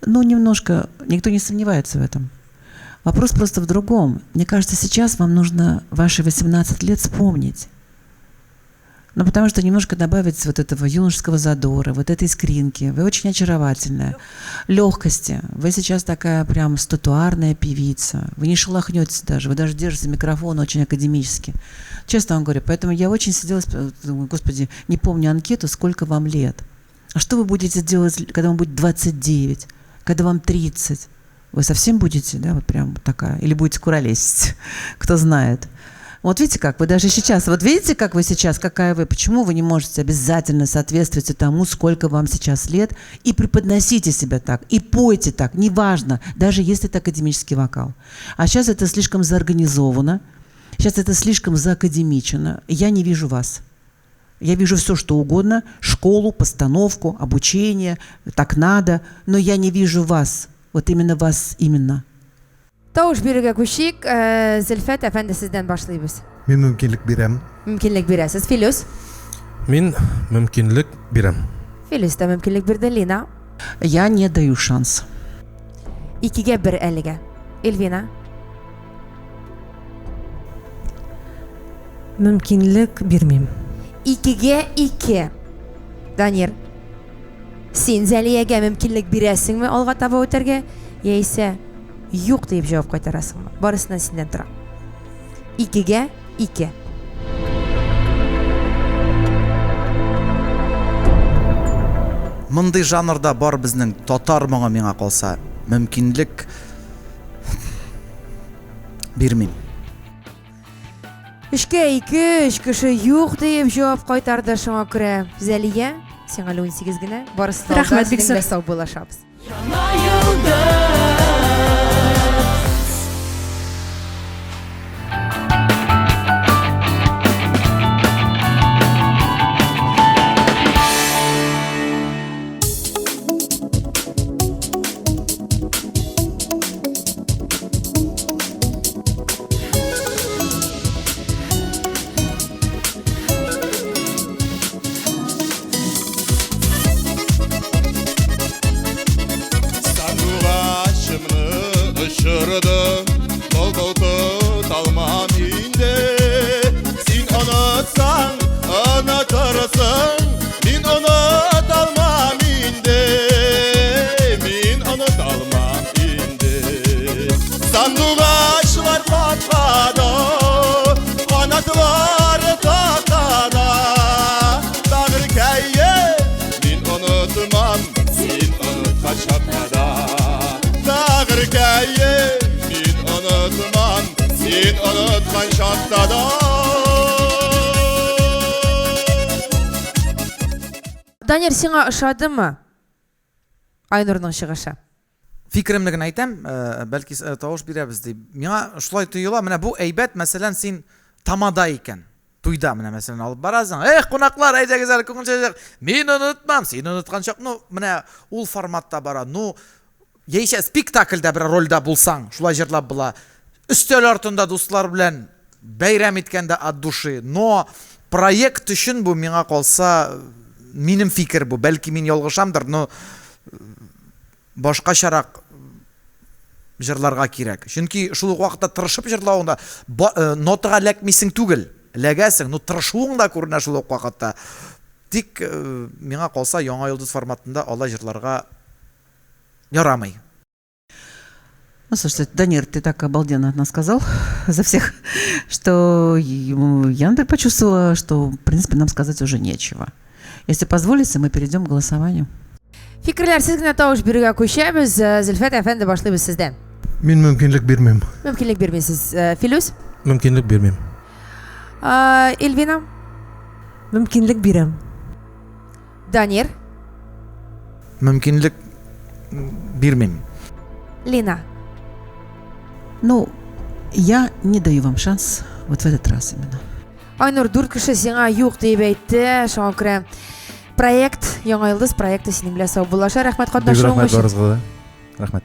Ну, немножко... Никто не сомневается в этом. Вопрос просто в другом. Мне кажется, сейчас вам нужно ваши 18 лет вспомнить. Ну, потому что немножко добавить вот этого юношеского задора, вот этой искринки. Вы очень очаровательная. Легкости. Вы сейчас такая прям статуарная певица. Вы не шелохнетесь даже. Вы даже держите микрофон очень академически. Честно вам говорю. Поэтому я очень сидела, думаю, господи, не помню анкету, сколько вам лет. А что вы будете делать, когда вам будет 29, когда вам 30? Вы совсем будете, да, вот прям такая? Или будете куролесить? Кто знает. Вот видите, как вы даже сейчас, вот видите, как вы сейчас, какая вы, почему вы не можете обязательно соответствовать тому, сколько вам сейчас лет, и преподносите себя так, и пойте так, неважно, даже если это академический вокал. А сейчас это слишком заорганизовано, сейчас это слишком заакадемичено, я не вижу вас. Я вижу все, что угодно, школу, постановку, обучение, так надо, но я не вижу вас, вот именно вас, именно. Тавыш бирергә күчик. Зөлфәт әфәнде, сездән башлыйбыз. Мин мөмкинлек бирәм. Мөмкинлек бирәсез. Филус? Мин мөмкинлек бирәм. Филус та мөмкинлек бирде. Лина? Я не даю шанс. 2-ге 1 әлегә. Эльвина? Мөмкинлек бирмим. 2-ге 2. Данир? Син Зәлиягә мөмкинлек бирәсеңме алга таба үтәргә? Яисә юк дип җавап кайтарасыңмы? Барысыннан синдән тора. 2-ге 2. Мондый жанрда бар безнең татар моңы миңа калса, мөмкинлек бирмим. 3-ге 2, 3 кеше юк дип җавап кайтарды, шуңа күрә Зәлия, син әле 18 генә, барысына Рәхмәт, бик да сау булашабыз. Şırdı, tut almam indi. Sen unutsan, unutursun. Min unut almam indi. Min unut almam indi. Sanduğaçlar patladı, kanatlar takada. Dağır kayı, min unutmam, sen unutma şapkada. Dağır kayı, min unutmam, sen unutman şapkada. Данир, сиңа ошадымы Айнурның чыгышы? Фикеремне генә әйтәм, бәлки тавыш бирәбез дип. Миңа шулай тоела, менә бу әйбәт, мәсәлән, син тамада икән. Туйда менә мәсәлән алып барасың. Кунаклар, әйдәгез әле күңел чәчәк. Мин онытмам, син оныткан чак. Ну, менә ул форматта бара. Ну, яисә спектакльдә бер рольдә булсаң, шулай җырлап була. Өстәл артында дуслар белән бәйрәм иткәндә от души. Но проект өчен бу миңа калса минем фикер бу. Бәлки мин ялгышамдыр, но башкачарак җырларга кирәк. Чөнки шул ук вакытта тырышып җырлавыңда нотага ләкмисең түгел. Ләгәсең, но тырышуың да күренә шул ук вакытта. Тик миңа калса яңа йолдыз форматында алай җырларга ярамый. Ну, слушайте, Данир, ты так обалденно нас сказал за всех, что я, например, почувствовала, что, в принципе, нам сказать уже нечего. Если позволите, мы перейдем к голосованию. Fikrlersiz gene тавыш бирүгә күчәбез. Зөлфәт әфәнде башлыйбыз сездән. Мин мөмкинлек бирмим. Мөмкинлек бирмисез. Филүс? Мөмкинлек бирмим. Эльвина? Мөмкинлек бирәм. Данир? Мөмкинлек бирмим. Лина? Ну, я не даю вам шанс вот в этот раз именно. Айнур 4 кеше сиңа юк дип әйтте. Шуңа күрә проект, яңа йолдыз проекты синең белән сау булаша. Рәхмәт Бик катнашуың рәхмәт өчен. барыгызга да. Рәхмәт.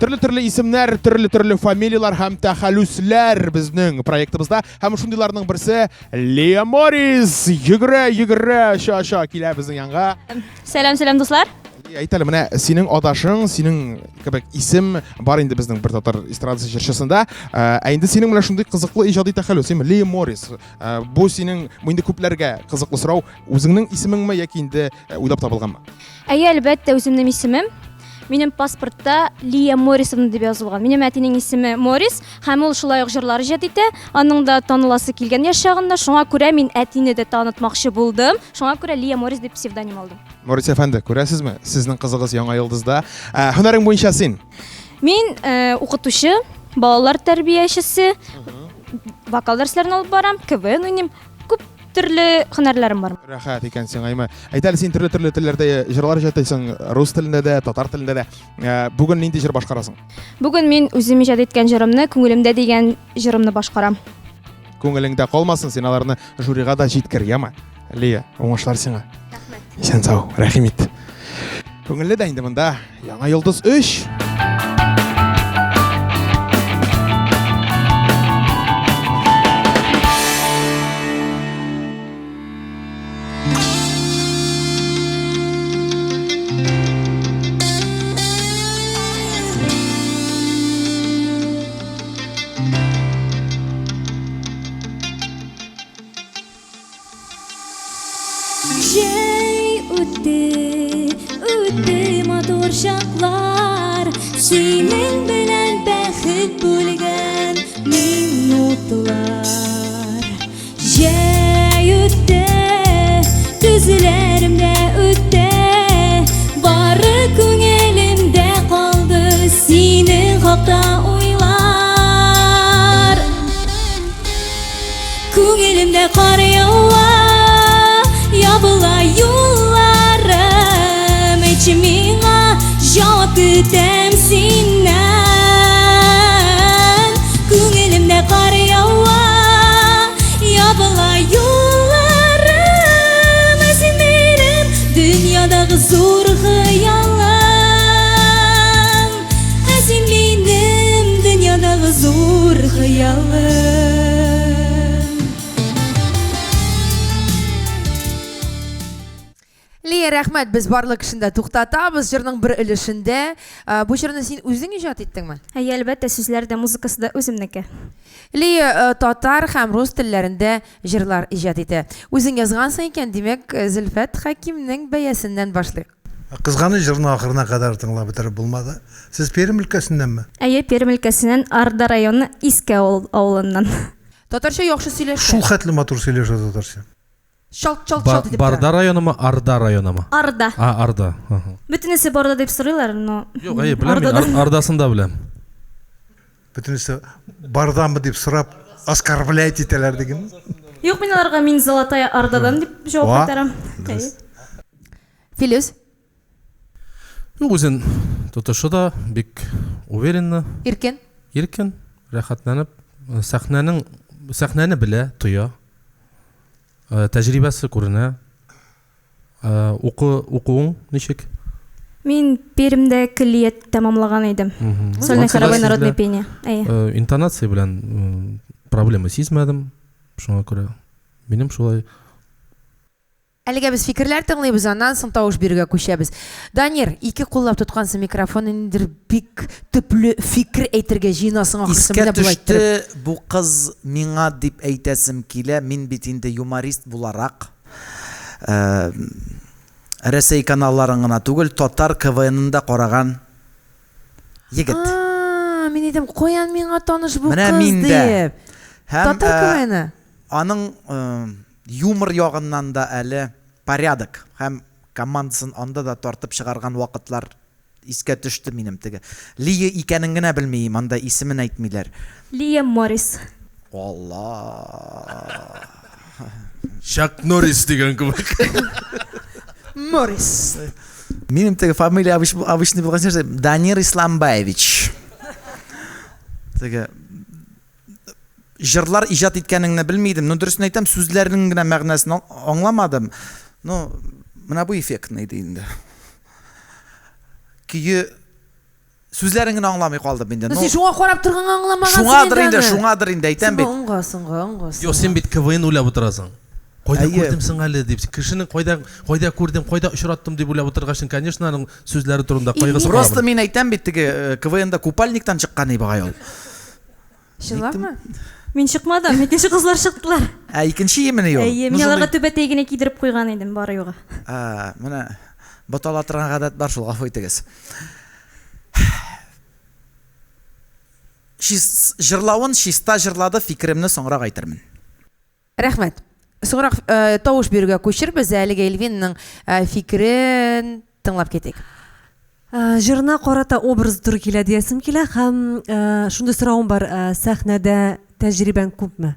Төрле исемнәр, төрле фамилиялар һәм тәхәллүсләр безнең проектыбызда. Һәм шундыйларның берсе Лия Морис. Йөгерә, ша килә безнең янга. Сәлам, дуслар. Әйтәле, менә синең адашың, синең кебек исем бар инде безнең бер татар эстрадасы җырчысында. Инде синең менә шундый кызыклы иҗади тәхәллүс, Лия Морис. Бу синең инде күпләргә кызыклы сорау. Үзеңнең исемеңме яки инде уйлап табылганмы? Әйе, әлбәттә, үземнең исемем. Минем паспортта Лия Морисовна дип язылган. Минем әтинең исеме Морис, һәм ул шулай ук җырлар иҗат итә. Аның да таныласы килгән яшь чагында, шуңа күрә мин әтине дә танытмакчы булдым. Шуңа күрә Лия Морис дип псевдоним алдым. Морис әфәнде, күрәсезме? Сезнең кызыгыз яңа йолдызда. Һөнәрең буенча син? Мин укытучы, балалар тәрбиячесе, вокал дәресләрен алып барам, КВН уйныйм. Күп төрле һөнәрләрем бар. Рәхәт икән син, Айма. Әйтәле, син төрле телләрдә җырлар иҗат итәсең, рус телендә дә, татар телендә дә. Бүген нинди җыр башкарасың? Бүген мин үзем иҗат иткән җырымны, күңелемдә дигән җырымны башкарам. Күңелеңдә калмасын, син аларны жюрига да җиткер, яма. Лия, уңышлар сиңа. Рәхмәт. Сен сау, рәхимит. Күңелле дә инде монда яңа йолдыз 3. Үтте матур шаклар, синең белән бәхет бүлгән минутлар. Җәй үтте, күзләремдә үтте, бары күңелемдә калды синең хакта уйлар. Күңелемдә кар ява, ябыла юлларым, içimingә җавап көтәм синнән. Күңелемдә кар ява, ябыла юлларым, син минем дөньядагы зур хыялым, син минем дөньядагы зур хыялым. Лия, рәхмәт, без барлык кешендә туктатабыз. Җырның бер өлешендә. Бу җырны син үзең иҗат иттеңме? Әйе, әлбәттә, сүзләр дә, музыкасы да үземнеке. Лия татар һәм рус телләрендә җырлар иҗат итә. Үзең язгансың икән, димәк, Зөлфәт Хәкимнең бәясеннән башлыйк. Кызганы җырны ахырына кадәр тыңлап бетереп булмады. Сез Пермь өлкәсеннәнме? Әйе, Пермь өлкәсеннән Арда районы Иске авылыннан. Татарча яхшы сөйләшә. Шул хәтле матур сөйләшә татарча. Шалт итеп. Барда районымы, Арда районымы? Арда. Арда. Бөтенесе Барда дип сорыйлар, но... Юк, әйе, беләм, Ардасын да беләм. Бөтенесе бардамы дип сорап, оскорблять итәләр диген. Юк, мин аларга мин Золотая Ардадан дип җавап кайтарам. Филүс? Юк, үзен тотышы да бик уверенно. Иркен? Иркен, рәхәтләнеп, сәхнәне белә, тоя. Тәҗрибәсе күренә. Укуың ничек? Мин Пермдә киллият тәмамлаган идем. Сольный хоровой народное пение. Әйе. Интонация белән проблема сизмәдем. Шуңа күрә минем шулай Әлегә без фикерләр тыңлыйбыз, аннан соң тавыш бирүгә күчәбез. Данир, ике куллап тоткансың микрофон, инде бик төпле фикер әйтергә җыйнасың ахырсы Искә менә булай төште иттереп. бу кыз миңа дип әйтәсем килә. Мин бит инде юморист буларак Рәсәй каналларын гына түгел, татар КВН-ында караган егет. Мин идем, куян миңа таныш бу Менә кыз мин дә. дип. Һәм Татар КВН-ы. аның юмор ягыннан да әле порядок. Һәм командасын анда да тартып чыгарган вакытлар искә төште минем теге. Лия икәнен генә белмим, анда исемен әйтмиләр. Лия Морис. Алла. Шак Норрис деген кебек. Морис. Минем теге фамилия обычный булган нәрсә Данир Исламбаевич. Теге җырлар иҗат иткәнеңне белмидем. Ну дөресен әйтәм, сүзләрнең генә мәгънәсен аңламадым. Ну, менә бу эффектный иде инде. Көе сүзләрен генә аңламый калдым инде. Син шуңа карап торганга аңламагансың. Шуңадыр инде әйтәм бит. Оңгасың. Yo, sen бит КВН уйлап отырасың. Кайда Әйе. күрдем син әле дип. Кешенең кайда күрдем, кайда очраттым дип уйлап отыргачын, конечно, аның сүзләре турында кайгысы Просто мин әйтәм бит теге КВНда купальниктан чыккан ибагай ул. Чынлапмы? Мин чыкмадым, икенче кызлар чыктылар. Икенче емене ул. Әйе, мин аларга түбәтәй кидереп куйган идем, бары югы. Менә ботала торган гадәт бар шул, гафу итегез. Җырлавын чиста җырлады, фикеремне соңрак әйтермен. Рәхмәт. Соңрак тавыш бирүгә күчербез, әлегә Эльвинның фикерен тыңлап кетик. Жырына карата образ туры килә диясем килә һәм шундый соравым бар, сәхнәдә тәҗрибәң күпме?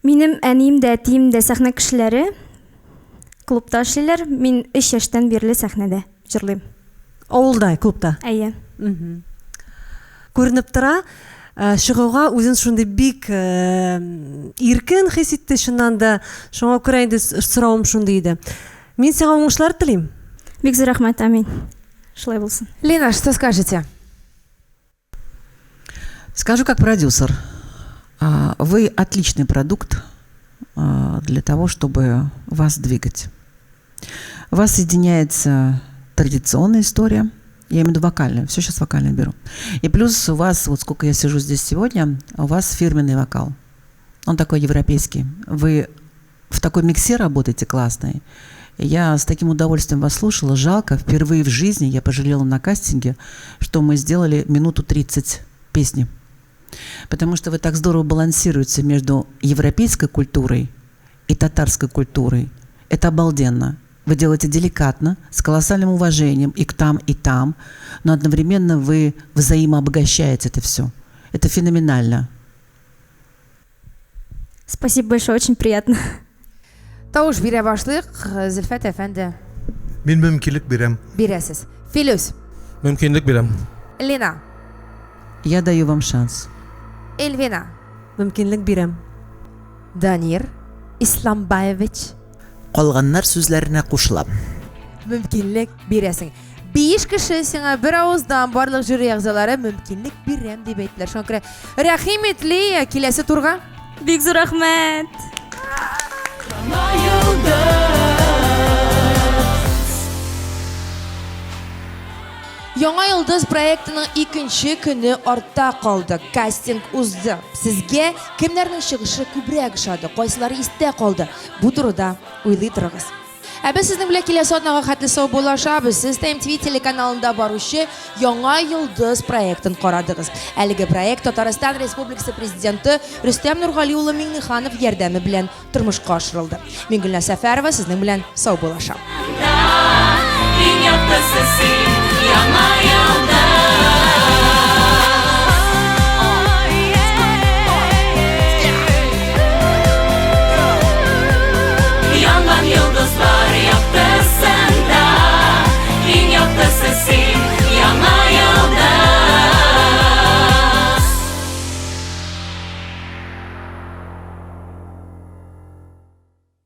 Минем әнием дә, әтием дә сәхнә кешеләре. Клубта эшлиләр. Мин 3 яшьтән бирле сәхнәдә җырлыйм. Авылда, клубта. Әйе. Күренеп тора, чыгуга үзен шундый бик иркен хис итте, шуннан да шуңа күрә инде соравым шундый иде. Мин сиңа уңышлар телим. Бик зур рәхмәт, амин. Шулай булсын. Лена, что скажете? Скажу как продюсер. Вы отличный продукт для того, чтобы вас двигать. Вас соединяется традиционная история, я имею в виду вокальная, все сейчас вокально беру. И плюс у вас, вот сколько я сижу здесь сегодня, у вас фирменный вокал. Он такой европейский. Вы в такой миксе работаете классный. Я с таким удовольствием вас слушала. Жалко, впервые в жизни я пожалела на кастинге, что мы сделали минуту 30 песни. Потому что вы так здорово балансируете между европейской культурой и татарской культурой. Это обалденно. Вы делаете деликатно, с колоссальным уважением и к там, и там, но одновременно вы взаимообогащаете это все. Это феноменально. Спасибо большое, очень приятно. Тавыш бирә башлыйк, Зөлфәт әфәнде. Мин мөмкинлек бирәм. Бирәсез. Филүс. Мөмкинлек бирәм. Лена. Я даю вам шанс. Эльвина. Мөмкинлек бирәм. Данир Исламбаевич. Калганнар сүзләренә кушылам. Мөмкинлек бирәсең. 5 кеше сиңа бер авыздан барлык жюри әгъзалары мөмкинлек бирәм дип әйттеләр. Шуңа күрә рәхим ит, Лия, киләсе турга. Бик зур рәхмәт. Яңа Йолдыз проектының 2нче көне артта калды. Кастинг узды. Сезгә кемнәрнең чыгышы күбрәк ошады? Кайсылары истә калды? Бу турыда уйлый торыгыз. Без сезнең белән киләсе атнага хәтле сау булашабыз. Сез ТМТВ телеканалында баручы Яңа Йолдыз проектын карадыгыз. Әлеге проект Татарстан Республикасы президенты Рөстәм Нургали улы Миңнеханов ярдәме белән тормышка ашырылды. Мин Гөлнар Сәфәрова сезнең белән сау булашам. Яңа